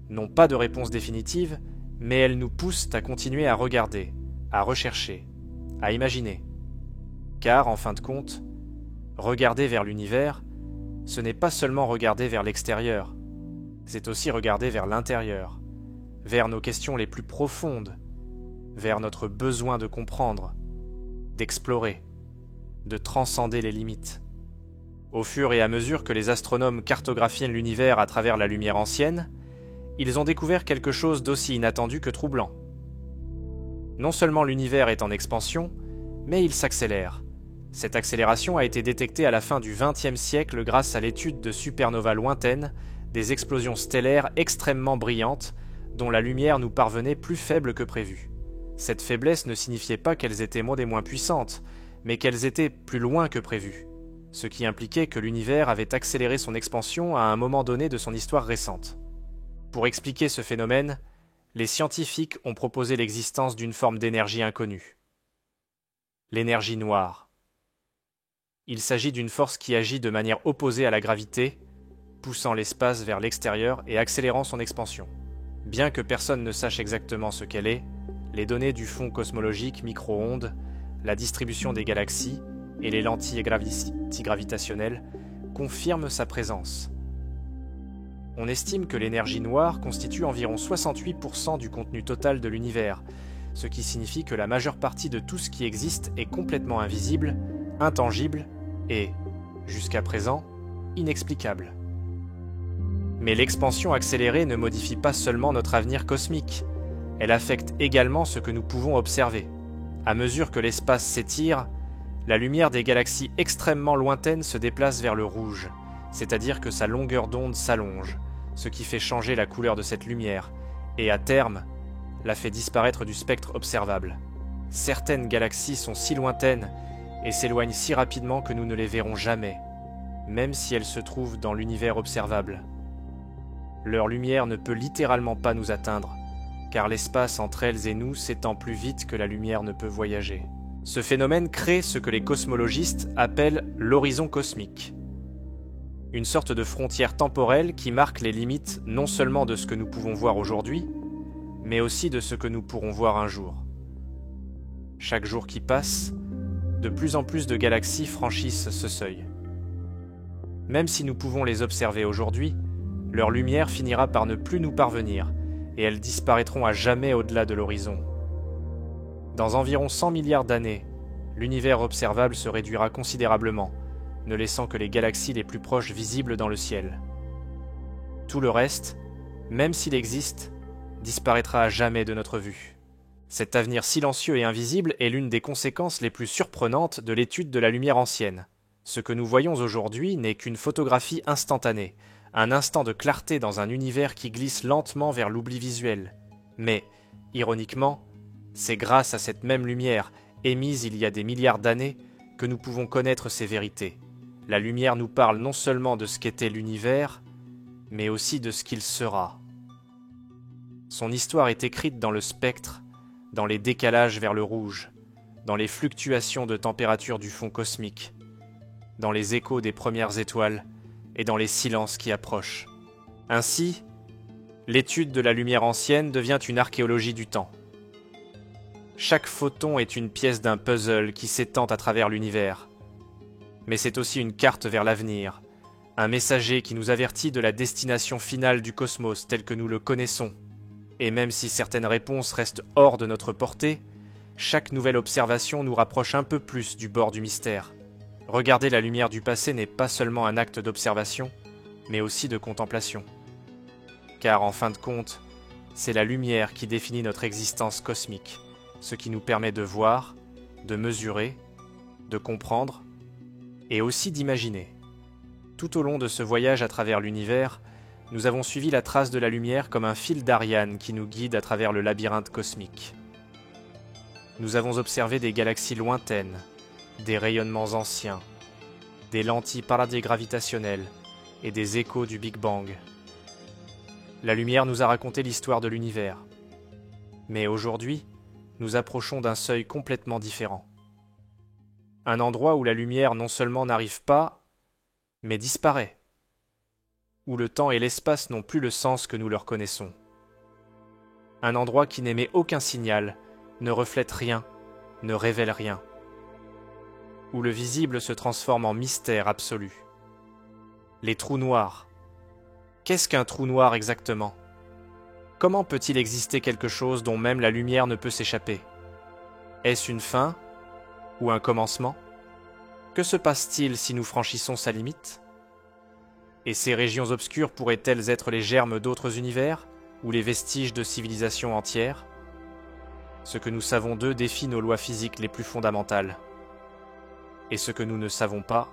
n'ont pas de réponse définitive, mais elles nous poussent à continuer à regarder, à rechercher, à imaginer. Car, en fin de compte, regarder vers l'univers, ce n'est pas seulement regarder vers l'extérieur, c'est aussi regarder vers l'intérieur, vers nos questions les plus profondes, vers notre besoin de comprendre, d'explorer, de transcender les limites. Au fur et à mesure que les astronomes cartographient l'univers à travers la lumière ancienne, ils ont découvert quelque chose d'aussi inattendu que troublant. Non seulement l'univers est en expansion, mais il s'accélère. Cette accélération a été détectée à la fin du XXe siècle grâce à l'étude de supernovas lointaines, des explosions stellaires extrêmement brillantes, dont la lumière nous parvenait plus faible que prévu. Cette faiblesse ne signifiait pas qu'elles étaient moins puissantes, mais qu'elles étaient plus loin que prévu, ce qui impliquait que l'univers avait accéléré son expansion à un moment donné de son histoire récente. Pour expliquer ce phénomène, les scientifiques ont proposé l'existence d'une forme d'énergie inconnue. L'énergie noire. Il s'agit d'une force qui agit de manière opposée à la gravité, poussant l'espace vers l'extérieur et accélérant son expansion. Bien que personne ne sache exactement ce qu'elle est, les données du fond cosmologique, micro-ondes, la distribution des galaxies et les lentilles gravitationnelles confirment sa présence. On estime que l'énergie noire constitue environ 68% du contenu total de l'univers, ce qui signifie que la majeure partie de tout ce qui existe est complètement invisible, intangible et, jusqu'à présent, inexplicable. Mais l'expansion accélérée ne modifie pas seulement notre avenir cosmique, elle affecte également ce que nous pouvons observer. À mesure que l'espace s'étire, la lumière des galaxies extrêmement lointaines se déplace vers le rouge, c'est-à-dire que sa longueur d'onde s'allonge, ce qui fait changer la couleur de cette lumière, et à terme, la fait disparaître du spectre observable. Certaines galaxies sont si lointaines et s'éloignent si rapidement que nous ne les verrons jamais, même si elles se trouvent dans l'univers observable. Leur lumière ne peut littéralement pas nous atteindre, car l'espace entre elles et nous s'étend plus vite que la lumière ne peut voyager. Ce phénomène crée ce que les cosmologistes appellent l'horizon cosmique. Une sorte de frontière temporelle qui marque les limites non seulement de ce que nous pouvons voir aujourd'hui, mais aussi de ce que nous pourrons voir un jour. Chaque jour qui passe, de plus en plus de galaxies franchissent ce seuil. Même si nous pouvons les observer aujourd'hui, leur lumière finira par ne plus nous parvenir, et elles disparaîtront à jamais au-delà de l'horizon. Dans environ 100 milliards d'années, l'univers observable se réduira considérablement, ne laissant que les galaxies les plus proches visibles dans le ciel. Tout le reste, même s'il existe, disparaîtra à jamais de notre vue. Cet avenir silencieux et invisible est l'une des conséquences les plus surprenantes de l'étude de la lumière ancienne. Ce que nous voyons aujourd'hui n'est qu'une photographie instantanée, un instant de clarté dans un univers qui glisse lentement vers l'oubli visuel. Mais, ironiquement, c'est grâce à cette même lumière, émise il y a des milliards d'années, que nous pouvons connaître ces vérités. La lumière nous parle non seulement de ce qu'était l'univers, mais aussi de ce qu'il sera. Son histoire est écrite dans le spectre, dans les décalages vers le rouge, dans les fluctuations de température du fond cosmique, dans les échos des premières étoiles et dans les silences qui approchent. Ainsi, l'étude de la lumière ancienne devient une archéologie du temps. Chaque photon est une pièce d'un puzzle qui s'étend à travers l'univers. Mais c'est aussi une carte vers l'avenir, un messager qui nous avertit de la destination finale du cosmos tel que nous le connaissons. Et même si certaines réponses restent hors de notre portée, chaque nouvelle observation nous rapproche un peu plus du bord du mystère. Regarder la lumière du passé n'est pas seulement un acte d'observation, mais aussi de contemplation. Car en fin de compte, c'est la lumière qui définit notre existence cosmique, ce qui nous permet de voir, de mesurer, de comprendre, et aussi d'imaginer. Tout au long de ce voyage à travers l'univers, nous avons suivi la trace de la lumière comme un fil d'Ariane qui nous guide à travers le labyrinthe cosmique. Nous avons observé des galaxies lointaines, des rayonnements anciens, des lentilles paradis-gravitationnelles et des échos du Big Bang. La lumière nous a raconté l'histoire de l'univers. Mais aujourd'hui, nous approchons d'un seuil complètement différent. Un endroit où la lumière non seulement n'arrive pas, mais disparaît. Où le temps et l'espace n'ont plus le sens que nous leur connaissons. Un endroit qui n'émet aucun signal, ne reflète rien, ne révèle rien, où le visible se transforme en mystère absolu. Les trous noirs. Qu'est-ce qu'un trou noir exactement ? Comment peut-il exister quelque chose dont même la lumière ne peut s'échapper ? Est-ce une fin ou un commencement ? Que se passe-t-il si nous franchissons sa limite ? Et ces régions obscures pourraient-elles être les germes d'autres univers ou les vestiges de civilisations entières ? Ce que nous savons d'eux défie nos lois physiques les plus fondamentales. Et ce que nous ne savons pas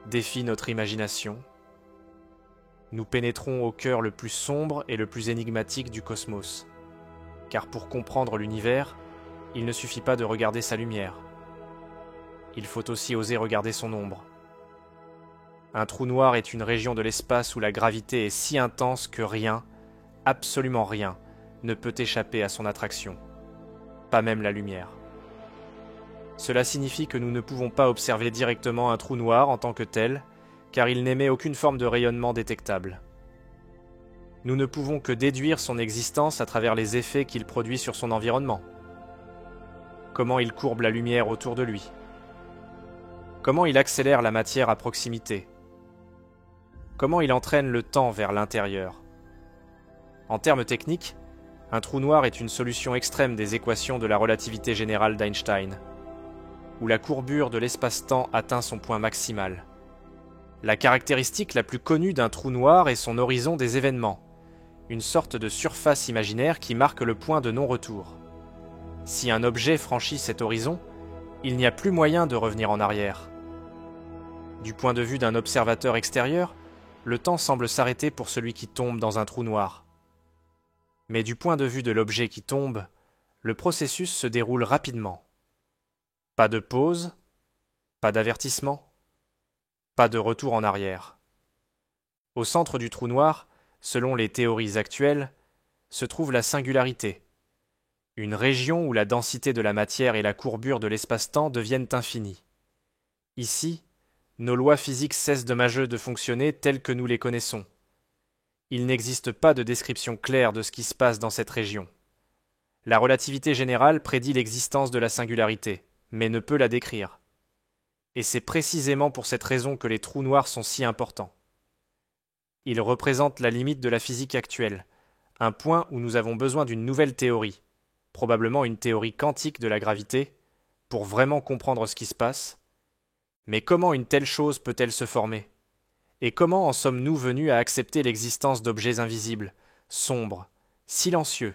défie notre imagination. Nous pénétrons au cœur le plus sombre et le plus énigmatique du cosmos. Car pour comprendre l'univers, il ne suffit pas de regarder sa lumière. Il faut aussi oser regarder son ombre. Un trou noir est une région de l'espace où la gravité est si intense que rien, absolument rien, ne peut échapper à son attraction. Pas même la lumière. Cela signifie que nous ne pouvons pas observer directement un trou noir en tant que tel, car il n'émet aucune forme de rayonnement détectable. Nous ne pouvons que déduire son existence à travers les effets qu'il produit sur son environnement. Comment il courbe la lumière autour de lui. Comment il accélère la matière à proximité. Comment il entraîne le temps vers l'intérieur. En termes techniques, un trou noir est une solution extrême des équations de la relativité générale d'Einstein, où la courbure de l'espace-temps atteint son point maximal. La caractéristique la plus connue d'un trou noir est son horizon des événements, une sorte de surface imaginaire qui marque le point de non-retour. Si un objet franchit cet horizon, il n'y a plus moyen de revenir en arrière. Du point de vue d'un observateur extérieur, le temps semble s'arrêter pour celui qui tombe dans un trou noir. Mais du point de vue de l'objet qui tombe, le processus se déroule rapidement. Pas de pause, pas d'avertissement, pas de retour en arrière. Au centre du trou noir, selon les théories actuelles, se trouve la singularité, une région où la densité de la matière et la courbure de l'espace-temps deviennent infinies. Ici, nos lois physiques cessent de fonctionner telles que nous les connaissons. Il n'existe pas de description claire de ce qui se passe dans cette région. La relativité générale prédit l'existence de la singularité, mais ne peut la décrire. Et c'est précisément pour cette raison que les trous noirs sont si importants. Ils représentent la limite de la physique actuelle, un point où nous avons besoin d'une nouvelle théorie, probablement une théorie quantique de la gravité, pour vraiment comprendre ce qui se passe. Mais comment une telle chose peut-elle se former ? Et comment en sommes-nous venus à accepter l'existence d'objets invisibles, sombres, silencieux,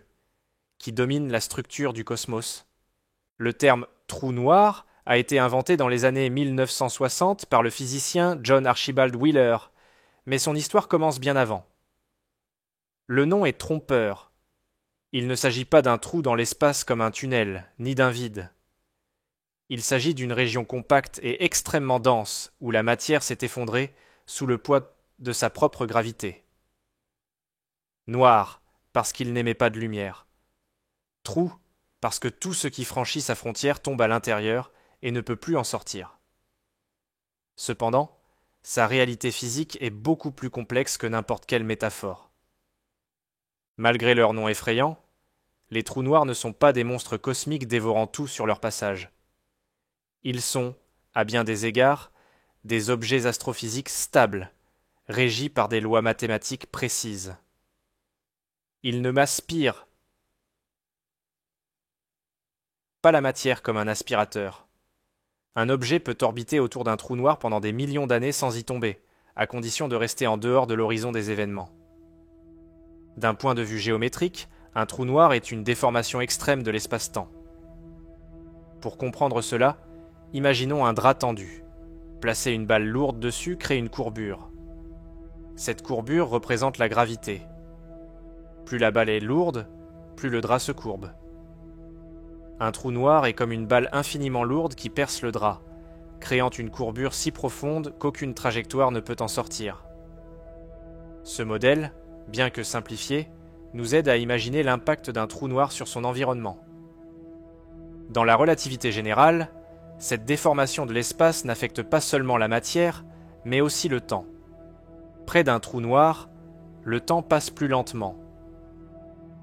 qui dominent la structure du cosmos ? Le terme « trou noir » a été inventé dans les années 1960 par le physicien John Archibald Wheeler, mais son histoire commence bien avant. Le nom est trompeur. Il ne s'agit pas d'un trou dans l'espace comme un tunnel, ni d'un vide. Il s'agit d'une région compacte et extrêmement dense, où la matière s'est effondrée sous le poids de sa propre gravité. Noir, parce qu'il n'émet pas de lumière. Trou, parce que tout ce qui franchit sa frontière tombe à l'intérieur et ne peut plus en sortir. Cependant, sa réalité physique est beaucoup plus complexe que n'importe quelle métaphore. Malgré leur nom effrayant, les trous noirs ne sont pas des monstres cosmiques dévorant tout sur leur passage. Ils sont, à bien des égards, des objets astrophysiques stables, régis par des lois mathématiques précises. Ils ne m'aspirent pas la matière comme un aspirateur. Un objet peut orbiter autour d'un trou noir pendant des millions d'années sans y tomber, à condition de rester en dehors de l'horizon des événements. D'un point de vue géométrique, un trou noir est une déformation extrême de l'espace-temps. Pour comprendre cela, imaginons un drap tendu. Placer une balle lourde dessus crée une courbure. Cette courbure représente la gravité. Plus la balle est lourde, plus le drap se courbe. Un trou noir est comme une balle infiniment lourde qui perce le drap, créant une courbure si profonde qu'aucune trajectoire ne peut en sortir. Ce modèle, bien que simplifié, nous aide à imaginer l'impact d'un trou noir sur son environnement. Dans la relativité générale, cette déformation de l'espace n'affecte pas seulement la matière, mais aussi le temps. Près d'un trou noir, le temps passe plus lentement.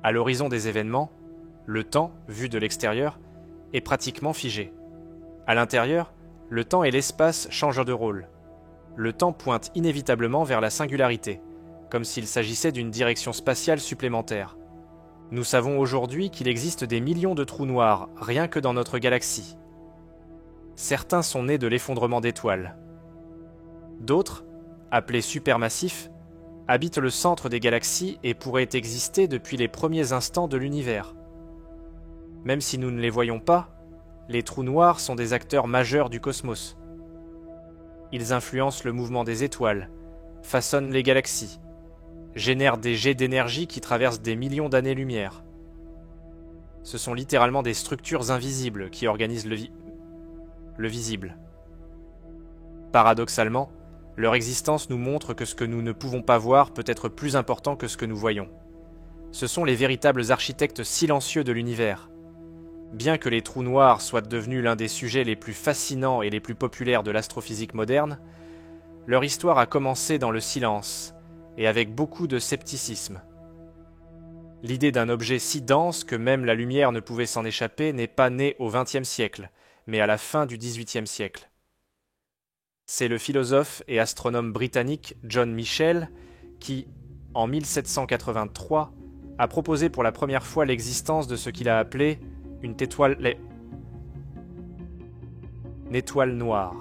À l'horizon des événements, Le temps, vu de l'extérieur, est pratiquement figé. À l'intérieur, le temps et l'espace changent de rôle. Le temps pointe inévitablement vers la singularité, comme s'il s'agissait d'une direction spatiale supplémentaire. Nous savons aujourd'hui qu'il existe des millions de trous noirs, rien que dans notre galaxie. Certains sont nés de l'effondrement d'étoiles. D'autres, appelés supermassifs, habitent le centre des galaxies et pourraient exister depuis les premiers instants de l'univers. Même si nous ne les voyons pas, les trous noirs sont des acteurs majeurs du cosmos. Ils influencent le mouvement des étoiles, façonnent les galaxies, génèrent des jets d'énergie qui traversent des millions d'années-lumière. Ce sont littéralement des structures invisibles qui organisent le visible. Paradoxalement, leur existence nous montre que ce que nous ne pouvons pas voir peut être plus important que ce que nous voyons. Ce sont les véritables architectes silencieux de l'univers. Bien que les trous noirs soient devenus l'un des sujets les plus fascinants et les plus populaires de l'astrophysique moderne, leur histoire a commencé dans le silence et avec beaucoup de scepticisme. L'idée d'un objet si dense que même la lumière ne pouvait s'en échapper n'est pas née au XXe siècle, mais à la fin du XVIIIe siècle. C'est le philosophe et astronome britannique John Michell qui, en 1783, a proposé pour la première fois l'existence de ce qu'il a appelé une étoile noire.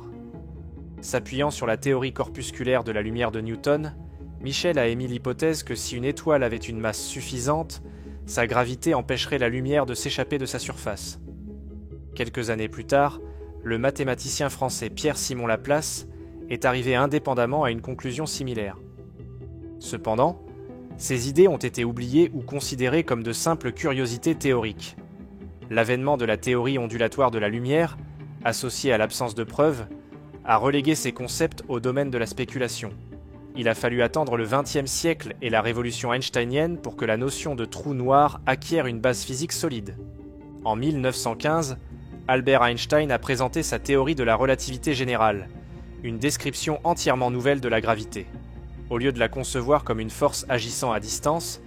S'appuyant sur la théorie corpusculaire de la lumière de Newton, Michell a émis l'hypothèse que si une étoile avait une masse suffisante, sa gravité empêcherait la lumière de s'échapper de sa surface. Quelques années plus tard, le mathématicien français Pierre-Simon Laplace est arrivé indépendamment à une conclusion similaire. Cependant, ces idées ont été oubliées ou considérées comme de simples curiosités théoriques. L'avènement de la théorie ondulatoire de la lumière, associée à l'absence de preuves, a relégué ces concepts au domaine de la spéculation. Il a fallu attendre le XXe siècle et la révolution einsteinienne pour que la notion de trou noir acquiert une base physique solide. En 1915, Albert Einstein a présenté sa théorie de la relativité générale, une description entièrement nouvelle de la gravité. Au lieu de la concevoir comme une force agissant à distance,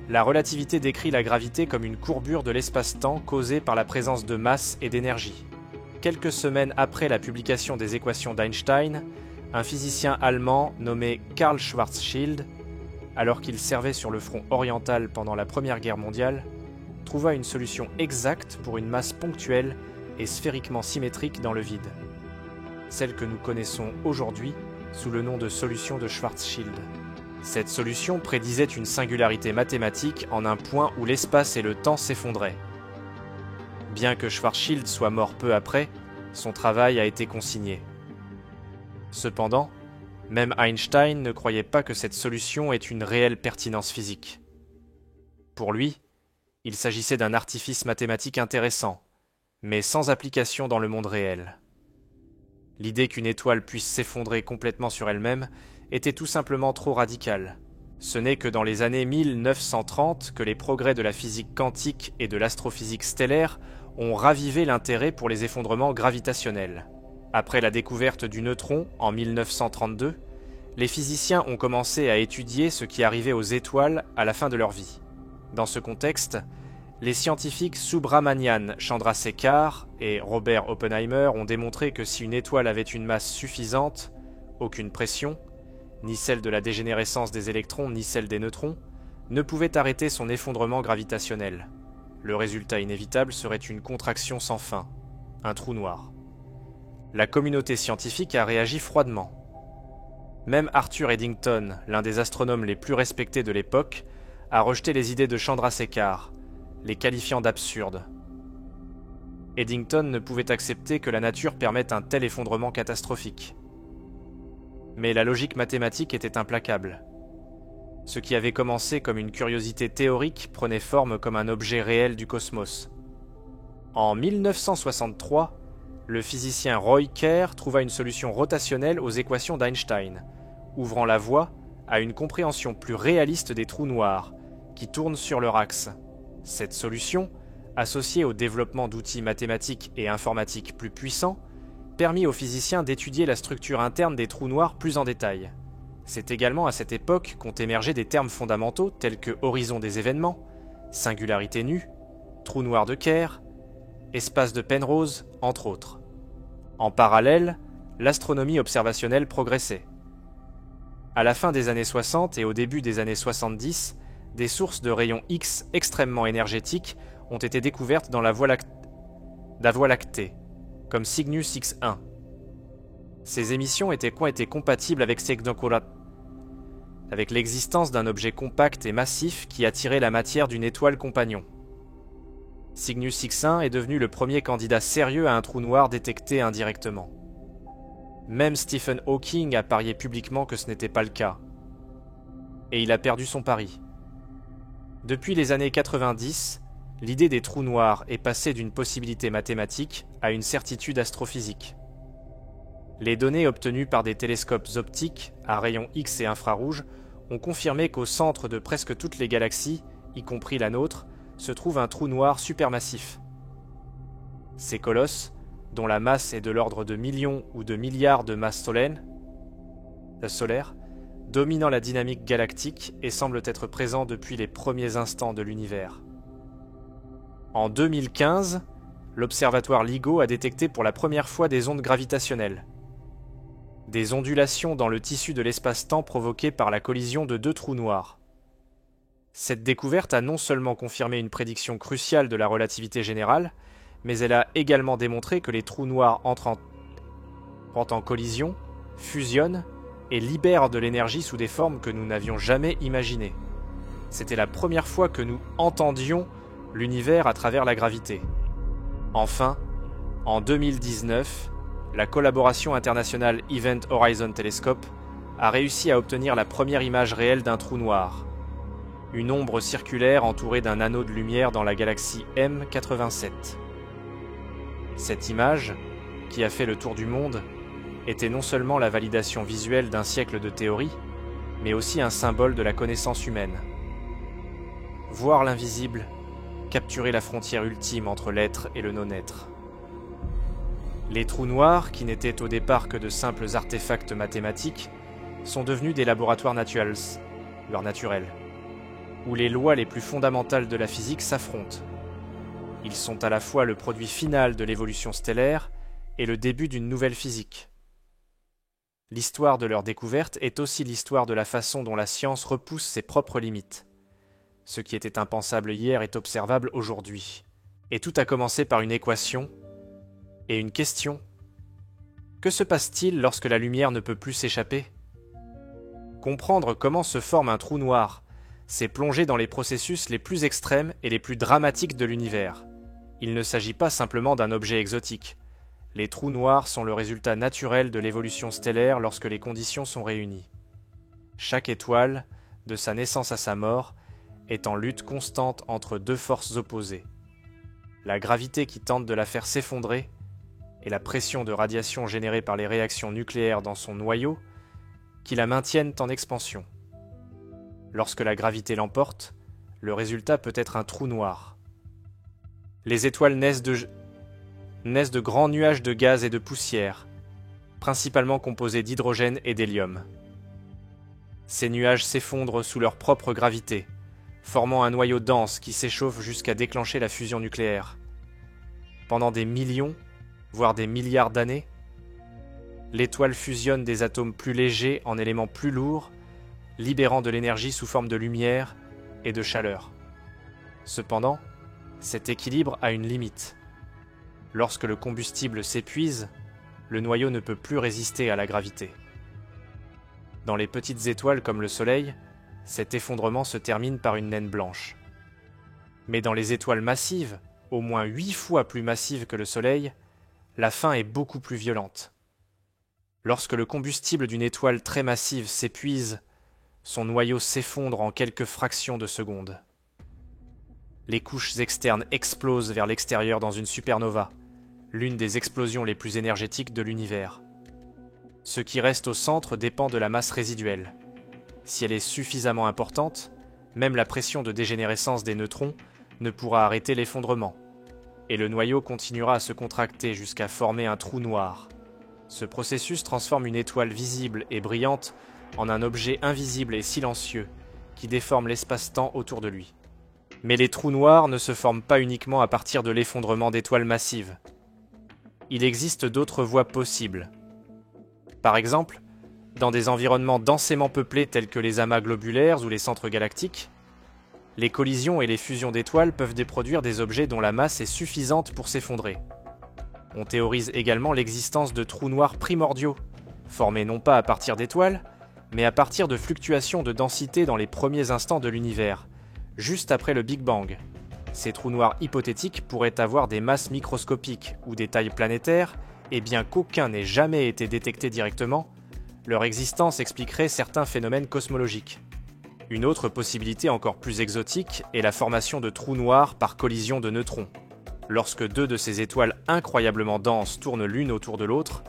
la relativité décrit la gravité comme une courbure de l'espace-temps causée par la présence de masse et d'énergie. Quelques semaines après la publication des équations d'Einstein, un physicien allemand nommé Karl Schwarzschild, alors qu'il servait sur le front oriental pendant la Première Guerre mondiale, trouva une solution exacte pour une masse ponctuelle et sphériquement symétrique dans le vide. Celle que nous connaissons aujourd'hui sous le nom de solution de Schwarzschild. Cette solution prédisait une singularité mathématique en un point où l'espace et le temps s'effondraient. Bien que Schwarzschild soit mort peu après, son travail a été consigné. Cependant, même Einstein ne croyait pas que cette solution ait une réelle pertinence physique. Pour lui, il s'agissait d'un artifice mathématique intéressant, mais sans application dans le monde réel. L'idée qu'une étoile puisse s'effondrer complètement sur elle-même était tout simplement trop radicale. Ce n'est que dans les années 1930 que les progrès de la physique quantique et de l'astrophysique stellaire ont ravivé l'intérêt pour les effondrements gravitationnels. Après la découverte du neutron en 1932, les physiciens ont commencé à étudier ce qui arrivait aux étoiles à la fin de leur vie. Dans ce contexte, les scientifiques Subrahmanyan Chandrasekhar et Robert Oppenheimer ont démontré que si une étoile avait une masse suffisante, aucune pression, ni celle de la dégénérescence des électrons ni celle des neutrons, ne pouvait arrêter son effondrement gravitationnel. Le résultat inévitable serait une contraction sans fin, un trou noir. La communauté scientifique a réagi froidement. Même Arthur Eddington, l'un des astronomes les plus respectés de l'époque, a rejeté les idées de Chandrasekhar, les qualifiant d'absurdes. Eddington ne pouvait accepter que la nature permette un tel effondrement catastrophique. Mais la logique mathématique était implacable. Ce qui avait commencé comme une curiosité théorique prenait forme comme un objet réel du cosmos. En 1963, le physicien Roy Kerr trouva une solution rotationnelle aux équations d'Einstein, ouvrant la voie à une compréhension plus réaliste des trous noirs, qui tournent sur leur axe. Cette solution, associée au développement d'outils mathématiques et informatiques plus puissants, permit aux physiciens d'étudier la structure interne des trous noirs plus en détail. C'est également à cette époque qu'ont émergé des termes fondamentaux tels que horizon des événements, singularité nue, trou noir de Kerr, espace de Penrose, entre autres. En parallèle, l'astronomie observationnelle progressait. À la fin des années 60 et au début des années 70, des sources de rayons X extrêmement énergétiques ont été découvertes dans la Voie lactée, comme Cygnus X1. Ces émissions étaient compatibles avec l'existence d'un objet compact et massif qui attirait la matière d'une étoile compagnon. Cygnus X1 est devenu le premier candidat sérieux à un trou noir détecté indirectement. Même Stephen Hawking a parié publiquement que ce n'était pas le cas. Et il a perdu son pari. Depuis les années 90, l'idée des trous noirs est passée d'une possibilité mathématique à une certitude astrophysique. Les données obtenues par des télescopes optiques à rayons X et infrarouges ont confirmé qu'au centre de presque toutes les galaxies, y compris la nôtre, se trouve un trou noir supermassif. Ces colosses, dont la masse est de l'ordre de millions ou de milliards de masses solaires, dominant la dynamique galactique et semblent être présents depuis les premiers instants de l'univers. En 2015, l'observatoire LIGO a détecté pour la première fois des ondes gravitationnelles. Des ondulations dans le tissu de l'espace-temps provoquées par la collision de deux trous noirs. Cette découverte a non seulement confirmé une prédiction cruciale de la relativité générale, mais elle a également démontré que les trous noirs entrent en collision, fusionnent et libèrent de l'énergie sous des formes que nous n'avions jamais imaginées. C'était la première fois que nous entendions l'univers à travers la gravité. Enfin, en 2019, la collaboration internationale Event Horizon Telescope a réussi à obtenir la première image réelle d'un trou noir. Une ombre circulaire entourée d'un anneau de lumière dans la galaxie M87. Cette image, qui a fait le tour du monde, était non seulement la validation visuelle d'un siècle de théorie, mais aussi un symbole de la connaissance humaine. Voir l'invisible, capturer la frontière ultime entre l'être et le non-être. Les trous noirs, qui n'étaient au départ que de simples artefacts mathématiques, sont devenus des laboratoires naturels, où les lois les plus fondamentales de la physique s'affrontent. Ils sont à la fois le produit final de l'évolution stellaire et le début d'une nouvelle physique. L'histoire de leur découverte est aussi l'histoire de la façon dont la science repousse ses propres limites. Ce qui était impensable hier est observable aujourd'hui. Et tout a commencé par une équation et une question. Que se passe-t-il lorsque la lumière ne peut plus s'échapper ? Comprendre comment se forme un trou noir, c'est plonger dans les processus les plus extrêmes et les plus dramatiques de l'univers. Il ne s'agit pas simplement d'un objet exotique. Les trous noirs sont le résultat naturel de l'évolution stellaire lorsque les conditions sont réunies. Chaque étoile, de sa naissance à sa mort, est en lutte constante entre deux forces opposées. La gravité qui tente de la faire s'effondrer et la pression de radiation générée par les réactions nucléaires dans son noyau qui la maintiennent en expansion. Lorsque la gravité l'emporte, le résultat peut être un trou noir. Les étoiles naissent de grands nuages de gaz et de poussière, principalement composés d'hydrogène et d'hélium. Ces nuages s'effondrent sous leur propre gravité, formant un noyau dense qui s'échauffe jusqu'à déclencher la fusion nucléaire. Pendant des millions, voire des milliards d'années, l'étoile fusionne des atomes plus légers en éléments plus lourds, libérant de l'énergie sous forme de lumière et de chaleur. Cependant, cet équilibre a une limite. Lorsque le combustible s'épuise, le noyau ne peut plus résister à la gravité. Dans les petites étoiles comme le Soleil, cet effondrement se termine par une naine blanche. Mais dans les étoiles massives, au moins 8 fois plus massives que le Soleil, la fin est beaucoup plus violente. Lorsque le combustible d'une étoile très massive s'épuise, son noyau s'effondre en quelques fractions de secondes. Les couches externes explosent vers l'extérieur dans une supernova, l'une des explosions les plus énergétiques de l'univers. Ce qui reste au centre dépend de la masse résiduelle. Si elle est suffisamment importante, même la pression de dégénérescence des neutrons ne pourra arrêter l'effondrement, et le noyau continuera à se contracter jusqu'à former un trou noir. Ce processus transforme une étoile visible et brillante en un objet invisible et silencieux qui déforme l'espace-temps autour de lui. Mais les trous noirs ne se forment pas uniquement à partir de l'effondrement d'étoiles massives. Il existe d'autres voies possibles. Par exemple, dans des environnements densément peuplés tels que les amas globulaires ou les centres galactiques, les collisions et les fusions d'étoiles peuvent produire des objets dont la masse est suffisante pour s'effondrer. On théorise également l'existence de trous noirs primordiaux, formés non pas à partir d'étoiles, mais à partir de fluctuations de densité dans les premiers instants de l'univers, juste après le Big Bang. Ces trous noirs hypothétiques pourraient avoir des masses microscopiques ou des tailles planétaires, et bien qu'aucun n'ait jamais été détecté directement, leur existence expliquerait certains phénomènes cosmologiques. Une autre possibilité encore plus exotique est la formation de trous noirs par collision de neutrons. Lorsque deux de ces étoiles incroyablement denses tournent l'une autour de l'autre,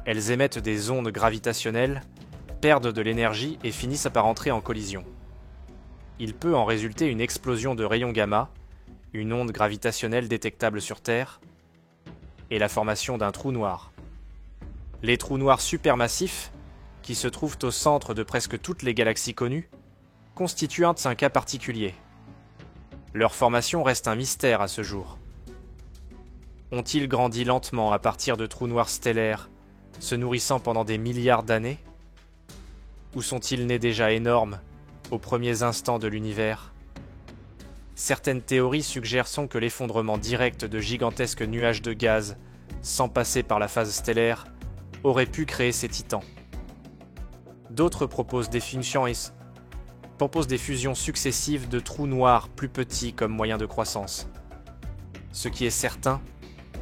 elles émettent des ondes gravitationnelles, perdent de l'énergie et finissent par entrer en collision. Il peut en résulter une explosion de rayons gamma, une onde gravitationnelle détectable sur Terre, et la formation d'un trou noir. Les trous noirs supermassifs, qui se trouvent au centre de presque toutes les galaxies connues, constituent un cas particulier. Leur formation reste un mystère à ce jour. Ont-ils grandi lentement à partir de trous noirs stellaires, se nourrissant pendant des milliards d'années? Ou sont-ils nés déjà énormes, aux premiers instants de l'univers? Certaines théories suggèrent que l'effondrement direct de gigantesques nuages de gaz, sans passer par la phase stellaire, aurait pu créer ces titans. D'autres proposent des fusions successives de trous noirs plus petits comme moyen de croissance. Ce qui est certain,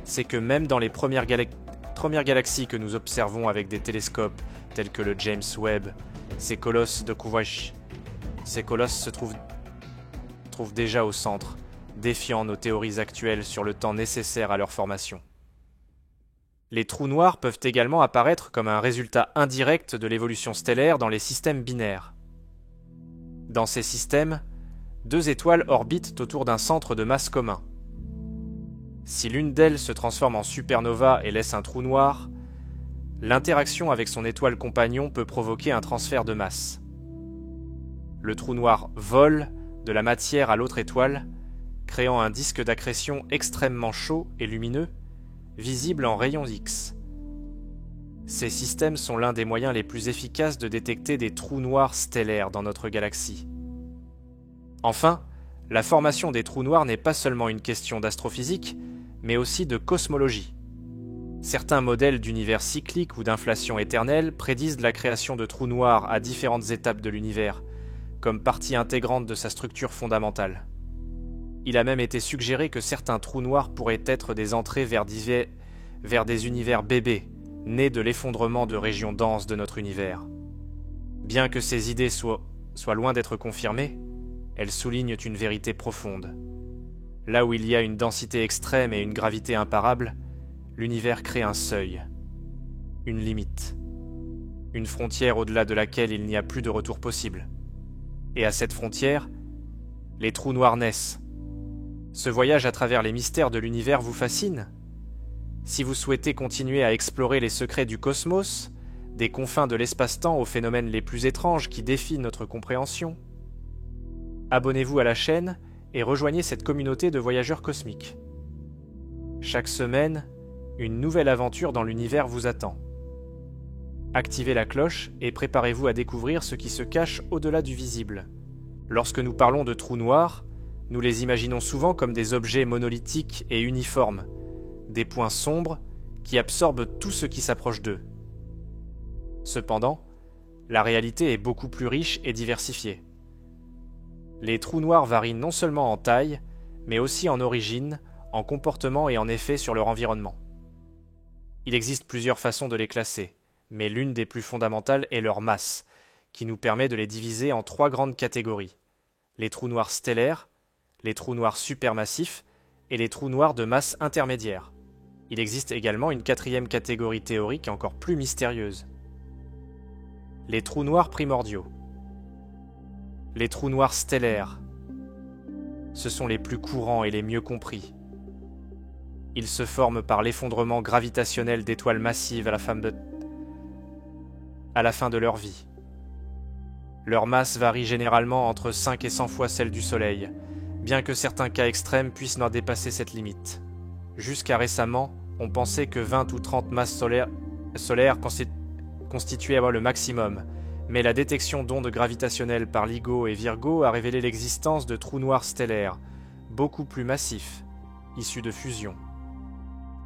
c'est que même dans les premières galaxies que nous observons avec des télescopes tels que le James Webb, ces colosses se trouvent déjà au centre, défiant nos théories actuelles sur le temps nécessaire à leur formation. Les trous noirs peuvent également apparaître comme un résultat indirect de l'évolution stellaire dans les systèmes binaires. Dans ces systèmes, deux étoiles orbitent autour d'un centre de masse commun. Si l'une d'elles se transforme en supernova et laisse un trou noir, l'interaction avec son étoile compagnon peut provoquer un transfert de masse. Le trou noir vole de la matière à l'autre étoile, créant un disque d'accrétion extrêmement chaud et lumineux, visible en rayons X. Ces systèmes sont l'un des moyens les plus efficaces de détecter des trous noirs stellaires dans notre galaxie. Enfin, la formation des trous noirs n'est pas seulement une question d'astrophysique, mais aussi de cosmologie. Certains modèles d'univers cyclique ou d'inflation éternelle prédisent la création de trous noirs à différentes étapes de l'univers, comme partie intégrante de sa structure fondamentale. Il a même été suggéré que certains trous noirs pourraient être des entrées vers des univers bébés, nés de l'effondrement de régions denses de notre univers. Bien que ces idées soient loin d'être confirmées, elles soulignent une vérité profonde. Là où il y a une densité extrême et une gravité imparable, l'univers crée un seuil, une limite, une frontière au-delà de laquelle il n'y a plus de retour possible. Et à cette frontière, les trous noirs naissent. Ce voyage à travers les mystères de l'univers vous fascine? Si vous souhaitez continuer à explorer les secrets du cosmos, des confins de l'espace-temps aux phénomènes les plus étranges qui défient notre compréhension, abonnez-vous à la chaîne et rejoignez cette communauté de voyageurs cosmiques. Chaque semaine, une nouvelle aventure dans l'univers vous attend. Activez la cloche et préparez-vous à découvrir ce qui se cache au-delà du visible. Lorsque nous parlons de trous noirs, nous les imaginons souvent comme des objets monolithiques et uniformes, des points sombres qui absorbent tout ce qui s'approche d'eux. Cependant, la réalité est beaucoup plus riche et diversifiée. Les trous noirs varient non seulement en taille, mais aussi en origine, en comportement et en effet sur leur environnement. Il existe plusieurs façons de les classer, mais l'une des plus fondamentales est leur masse, qui nous permet de les diviser en trois grandes catégories: les trous noirs stellaires, les trous noirs supermassifs et les trous noirs de masse intermédiaire. Il existe également une quatrième catégorie théorique encore plus mystérieuse: les trous noirs primordiaux. Les trous noirs stellaires, ce sont les plus courants et les mieux compris. Ils se forment par l'effondrement gravitationnel d'étoiles massives à la fin de leur vie. Leur masse varie généralement entre 5 et 100 fois celle du Soleil, bien que certains cas extrêmes puissent n'en dépasser cette limite. Jusqu'à récemment, on pensait que 20 ou 30 masses solaires constituaient le maximum, mais la détection d'ondes gravitationnelles par LIGO et Virgo a révélé l'existence de trous noirs stellaires, beaucoup plus massifs, issus de fusion.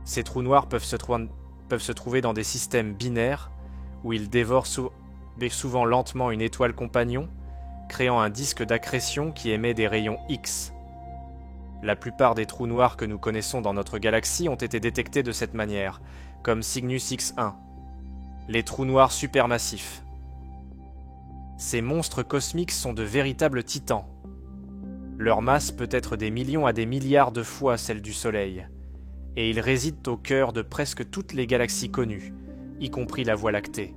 Ces trous noirs peuvent se trouver dans des systèmes binaires, où ils dévorent souvent lentement une étoile compagnon, créant un disque d'accrétion qui émet des rayons X. La plupart des trous noirs que nous connaissons dans notre galaxie ont été détectés de cette manière, comme Cygnus X1, les trous noirs supermassifs. Ces monstres cosmiques sont de véritables titans. Leur masse peut être des millions à des milliards de fois celle du Soleil, et ils résident au cœur de presque toutes les galaxies connues, y compris la Voie lactée.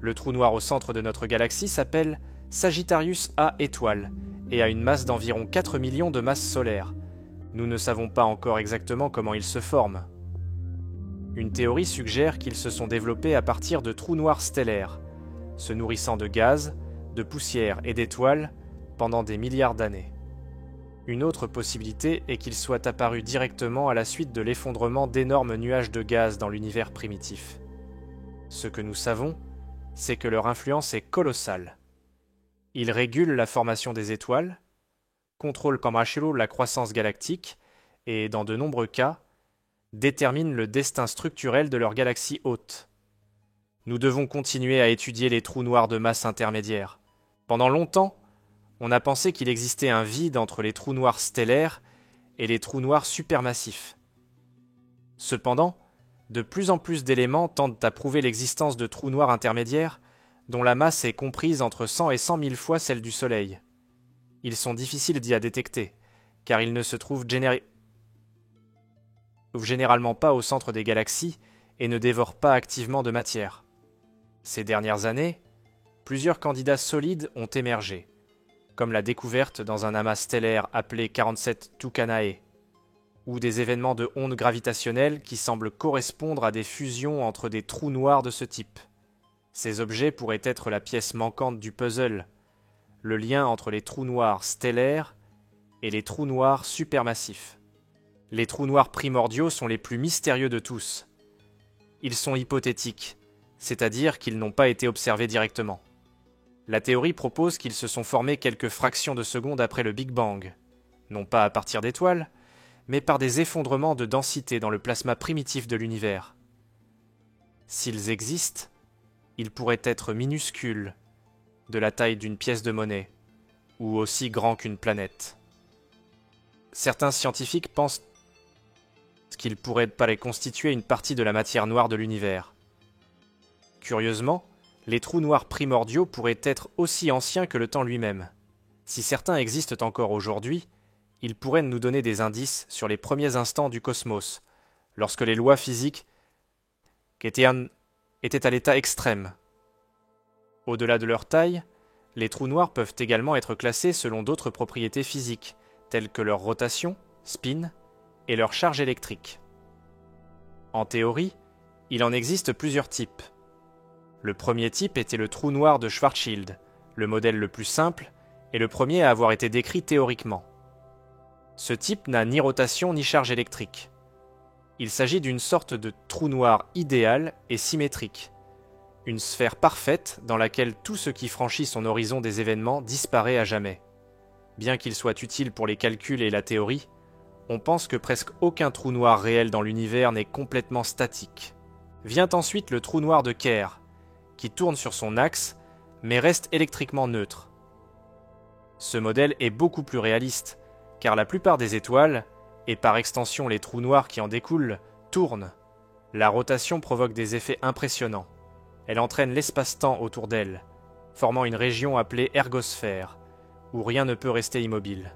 Le trou noir au centre de notre galaxie s'appelle Sagittarius A étoile et a une masse d'environ 4 millions de masses solaires. Nous ne savons pas encore exactement comment ils se forment. Une théorie suggère qu'ils se sont développés à partir de trous noirs stellaires, se nourrissant de gaz, de poussière et d'étoiles pendant des milliards d'années. Une autre possibilité est qu'ils soient apparus directement à la suite de l'effondrement d'énormes nuages de gaz dans l'univers primitif. Ce que nous savons, c'est que leur influence est colossale. Ils régulent la formation des étoiles, contrôlent comme Achelo la croissance galactique et, dans de nombreux cas, déterminent le destin structurel de leur galaxie hôte. Nous devons continuer à étudier les trous noirs de masse intermédiaire. Pendant longtemps, on a pensé qu'il existait un vide entre les trous noirs stellaires et les trous noirs supermassifs. Cependant, de plus en plus d'éléments tendent à prouver l'existence de trous noirs intermédiaires dont la masse est comprise entre 100 et 100 000 fois celle du Soleil. Ils sont difficiles d'y détecter, car ils ne se trouvent généralement pas au centre des galaxies et ne dévorent pas activement de matière. Ces dernières années, plusieurs candidats solides ont émergé, comme la découverte dans un amas stellaire appelé 47 Tucanae, ou des événements de ondes gravitationnelles qui semblent correspondre à des fusions entre des trous noirs de ce type. Ces objets pourraient être la pièce manquante du puzzle, le lien entre les trous noirs stellaires et les trous noirs supermassifs. Les trous noirs primordiaux sont les plus mystérieux de tous. Ils sont hypothétiques, c'est-à-dire qu'ils n'ont pas été observés directement. La théorie propose qu'ils se sont formés quelques fractions de secondes après le Big Bang, non pas à partir d'étoiles, mais par des effondrements de densité dans le plasma primitif de l'univers. S'ils existent, ils pourraient être minuscules, de la taille d'une pièce de monnaie, ou aussi grands qu'une planète. Certains scientifiques pensent qu'ils pourraient constituer une partie de la matière noire de l'univers. Curieusement, les trous noirs primordiaux pourraient être aussi anciens que le temps lui-même. Si certains existent encore aujourd'hui, ils pourraient nous donner des indices sur les premiers instants du cosmos, lorsque les lois physiques étaient à l'état extrême. Au-delà de leur taille, les trous noirs peuvent également être classés selon d'autres propriétés physiques, telles que leur rotation, spin, et leur charge électrique. En théorie, il en existe plusieurs types. Le premier type était le trou noir de Schwarzschild, le modèle le plus simple et le premier à avoir été décrit théoriquement. Ce type n'a ni rotation ni charge électrique. Il s'agit d'une sorte de trou noir idéal et symétrique, une sphère parfaite dans laquelle tout ce qui franchit son horizon des événements disparaît à jamais. Bien qu'il soit utile pour les calculs et la théorie, on pense que presque aucun trou noir réel dans l'univers n'est complètement statique. Vient ensuite le trou noir de Kerr, qui tourne sur son axe, mais reste électriquement neutre. Ce modèle est beaucoup plus réaliste, car la plupart des étoiles, et par extension les trous noirs qui en découlent, tournent. La rotation provoque des effets impressionnants. Elle entraîne l'espace-temps autour d'elle, formant une région appelée ergosphère, où rien ne peut rester immobile.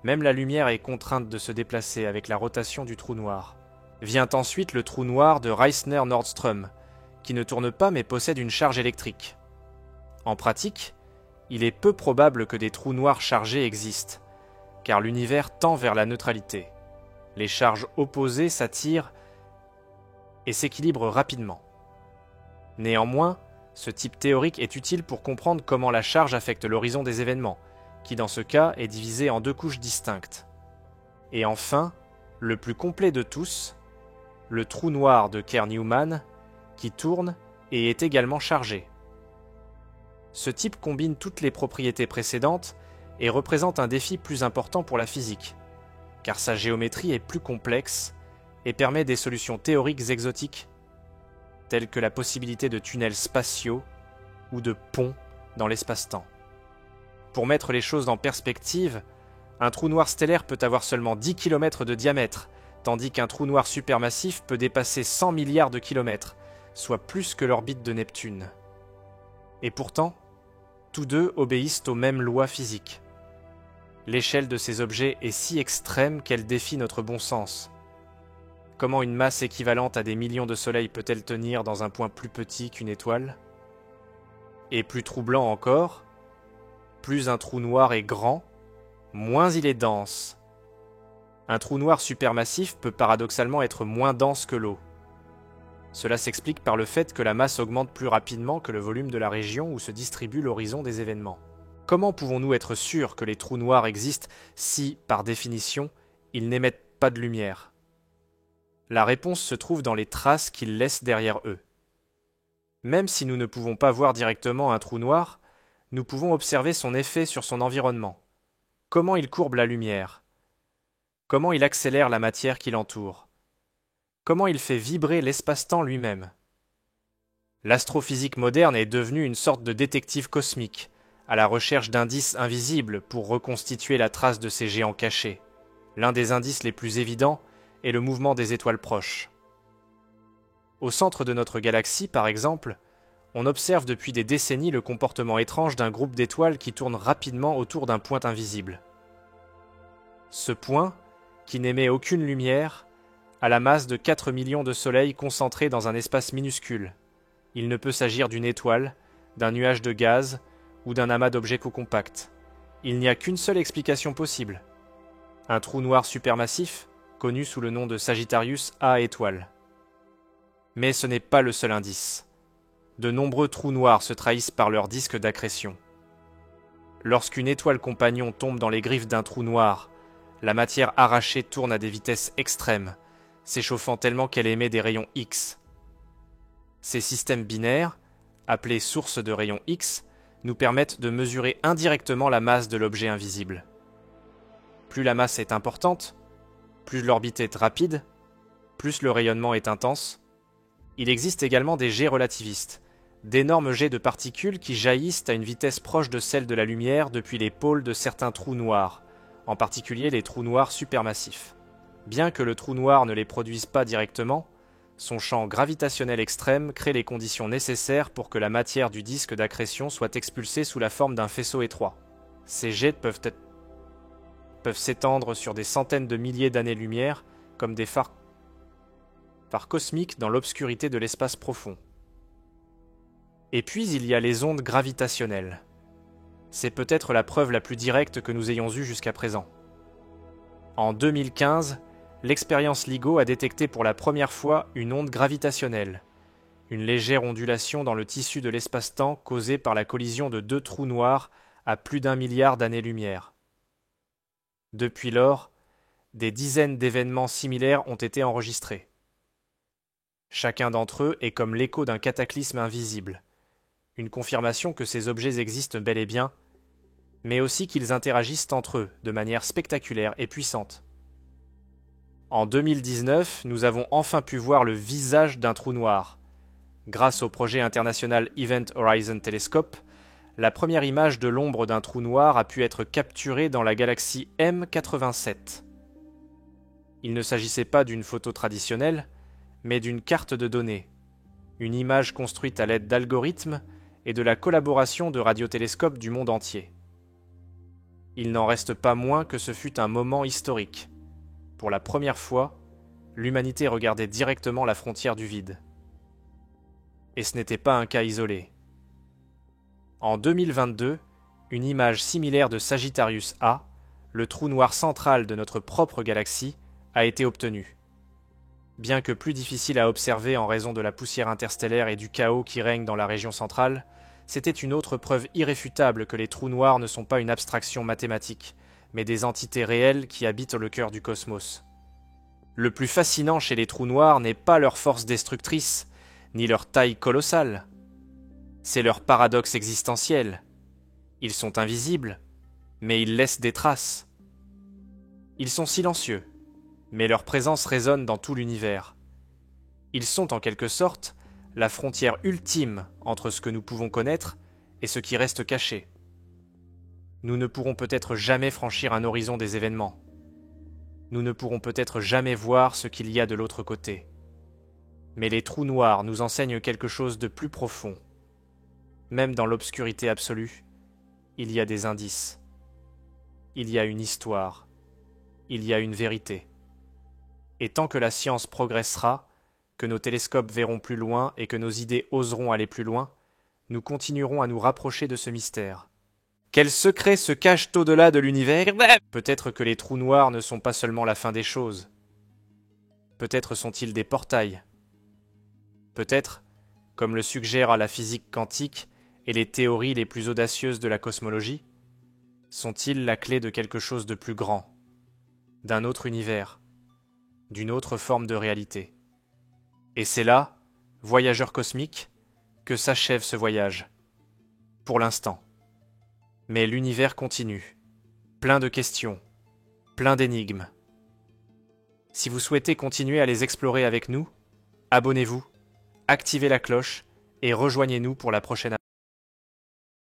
Même la lumière est contrainte de se déplacer avec la rotation du trou noir. Vient ensuite le trou noir de Reissner-Nordström, qui ne tourne pas mais possède une charge électrique. En pratique, il est peu probable que des trous noirs chargés existent, car l'univers tend vers la neutralité. Les charges opposées s'attirent et s'équilibrent rapidement. Néanmoins, ce type théorique est utile pour comprendre comment la charge affecte l'horizon des événements, qui dans ce cas est divisé en deux couches distinctes. Et enfin, le plus complet de tous, le trou noir de Kerr-Newman, qui tourne et est également chargé. Ce type combine toutes les propriétés précédentes et représente un défi plus important pour la physique, car sa géométrie est plus complexe et permet des solutions théoriques exotiques, telles que la possibilité de tunnels spatiaux ou de ponts dans l'espace-temps. Pour mettre les choses en perspective, un trou noir stellaire peut avoir seulement 10 km de diamètre, tandis qu'un trou noir supermassif peut dépasser 100 milliards de kilomètres, soit plus que l'orbite de Neptune. Et pourtant, tous deux obéissent aux mêmes lois physiques. L'échelle de ces objets est si extrême qu'elle défie notre bon sens. Comment une masse équivalente à des millions de soleils peut-elle tenir dans un point plus petit qu'une étoile ? Et plus troublant encore, plus un trou noir est grand, moins il est dense. Un trou noir supermassif peut paradoxalement être moins dense que l'eau. Cela s'explique par le fait que la masse augmente plus rapidement que le volume de la région où se distribue l'horizon des événements. Comment pouvons-nous être sûrs que les trous noirs existent si, par définition, ils n'émettent pas de lumière ? La réponse se trouve dans les traces qu'ils laissent derrière eux. Même si nous ne pouvons pas voir directement un trou noir, nous pouvons observer son effet sur son environnement. Comment il courbe la lumière ? Comment il accélère la matière qui l'entoure ? Comment il fait vibrer l'espace-temps lui-même ? L'astrophysique moderne est devenue une sorte de détective cosmique, à la recherche d'indices invisibles pour reconstituer la trace de ces géants cachés. L'un des indices les plus évidents est le mouvement des étoiles proches. Au centre de notre galaxie, par exemple, on observe depuis des décennies le comportement étrange d'un groupe d'étoiles qui tourne rapidement autour d'un point invisible. Ce point, qui n'émet aucune lumière, a la masse de 4 millions de soleils concentrés dans un espace minuscule. Il ne peut s'agir d'une étoile, d'un nuage de gaz ou d'un amas d'objets co-compacts. Il n'y a qu'une seule explication possible. Un trou noir supermassif, connu sous le nom de Sagittarius A étoile. Mais ce n'est pas le seul indice. De nombreux trous noirs se trahissent par leur disque d'accrétion. Lorsqu'une étoile compagnon tombe dans les griffes d'un trou noir, la matière arrachée tourne à des vitesses extrêmes, s'échauffant tellement qu'elle émet des rayons X. Ces systèmes binaires, appelés sources de rayons X, nous permettent de mesurer indirectement la masse de l'objet invisible. Plus la masse est importante, plus l'orbite est rapide, plus le rayonnement est intense. Il existe également des jets relativistes, d'énormes jets de particules qui jaillissent à une vitesse proche de celle de la lumière depuis les pôles de certains trous noirs, en particulier les trous noirs supermassifs. Bien que le trou noir ne les produise pas directement, son champ gravitationnel extrême crée les conditions nécessaires pour que la matière du disque d'accrétion soit expulsée sous la forme d'un faisceau étroit. Ces jets peuvent s'étendre sur des centaines de milliers d'années-lumière, comme des phares cosmiques dans l'obscurité de l'espace profond. Et puis il y a les ondes gravitationnelles. C'est peut-être la preuve la plus directe que nous ayons eue jusqu'à présent. En 2015, l'expérience LIGO a détecté pour la première fois une onde gravitationnelle, une légère ondulation dans le tissu de l'espace-temps causée par la collision de deux trous noirs à plus d'1 milliard d'années-lumière. Depuis lors, des dizaines d'événements similaires ont été enregistrés. Chacun d'entre eux est comme l'écho d'un cataclysme invisible, une confirmation que ces objets existent bel et bien, mais aussi qu'ils interagissent entre eux de manière spectaculaire et puissante. En 2019, nous avons enfin pu voir le visage d'un trou noir. Grâce au projet international Event Horizon Telescope, la première image de l'ombre d'un trou noir a pu être capturée dans la galaxie M87. Il ne s'agissait pas d'une photo traditionnelle, mais d'une carte de données, une image construite à l'aide d'algorithmes et de la collaboration de radiotélescopes du monde entier. Il n'en reste pas moins que ce fut un moment historique. Pour la première fois, l'humanité regardait directement la frontière du vide. Et ce n'était pas un cas isolé. En 2022, une image similaire de Sagittarius A, le trou noir central de notre propre galaxie, a été obtenue. Bien que plus difficile à observer en raison de la poussière interstellaire et du chaos qui règne dans la région centrale, c'était une autre preuve irréfutable que les trous noirs ne sont pas une abstraction mathématique, mais des entités réelles qui habitent le cœur du cosmos. Le plus fascinant chez les trous noirs n'est pas leur force destructrice, ni leur taille colossale. C'est leur paradoxe existentiel. Ils sont invisibles, mais ils laissent des traces. Ils sont silencieux, mais leur présence résonne dans tout l'univers. Ils sont en quelque sorte la frontière ultime entre ce que nous pouvons connaître et ce qui reste caché. Nous ne pourrons peut-être jamais franchir un horizon des événements. Nous ne pourrons peut-être jamais voir ce qu'il y a de l'autre côté. Mais les trous noirs nous enseignent quelque chose de plus profond. Même dans l'obscurité absolue, il y a des indices. Il y a une histoire. Il y a une vérité. Et tant que la science progressera, que nos télescopes verront plus loin et que nos idées oseront aller plus loin, nous continuerons à nous rapprocher de ce mystère. Quels secrets se cachent au-delà de l'univers ? Peut-être que les trous noirs ne sont pas seulement la fin des choses. Peut-être sont-ils des portails. Peut-être, comme le suggèrent la physique quantique et les théories les plus audacieuses de la cosmologie, sont-ils la clé de quelque chose de plus grand, d'un autre univers, d'une autre forme de réalité. Et c'est là, voyageurs cosmiques, que s'achève ce voyage. Pour l'instant. Mais l'univers continue. Plein de questions, plein d'énigmes. Si vous souhaitez continuer à les explorer avec nous, abonnez-vous, activez la cloche et rejoignez-nous pour la prochaine aventure.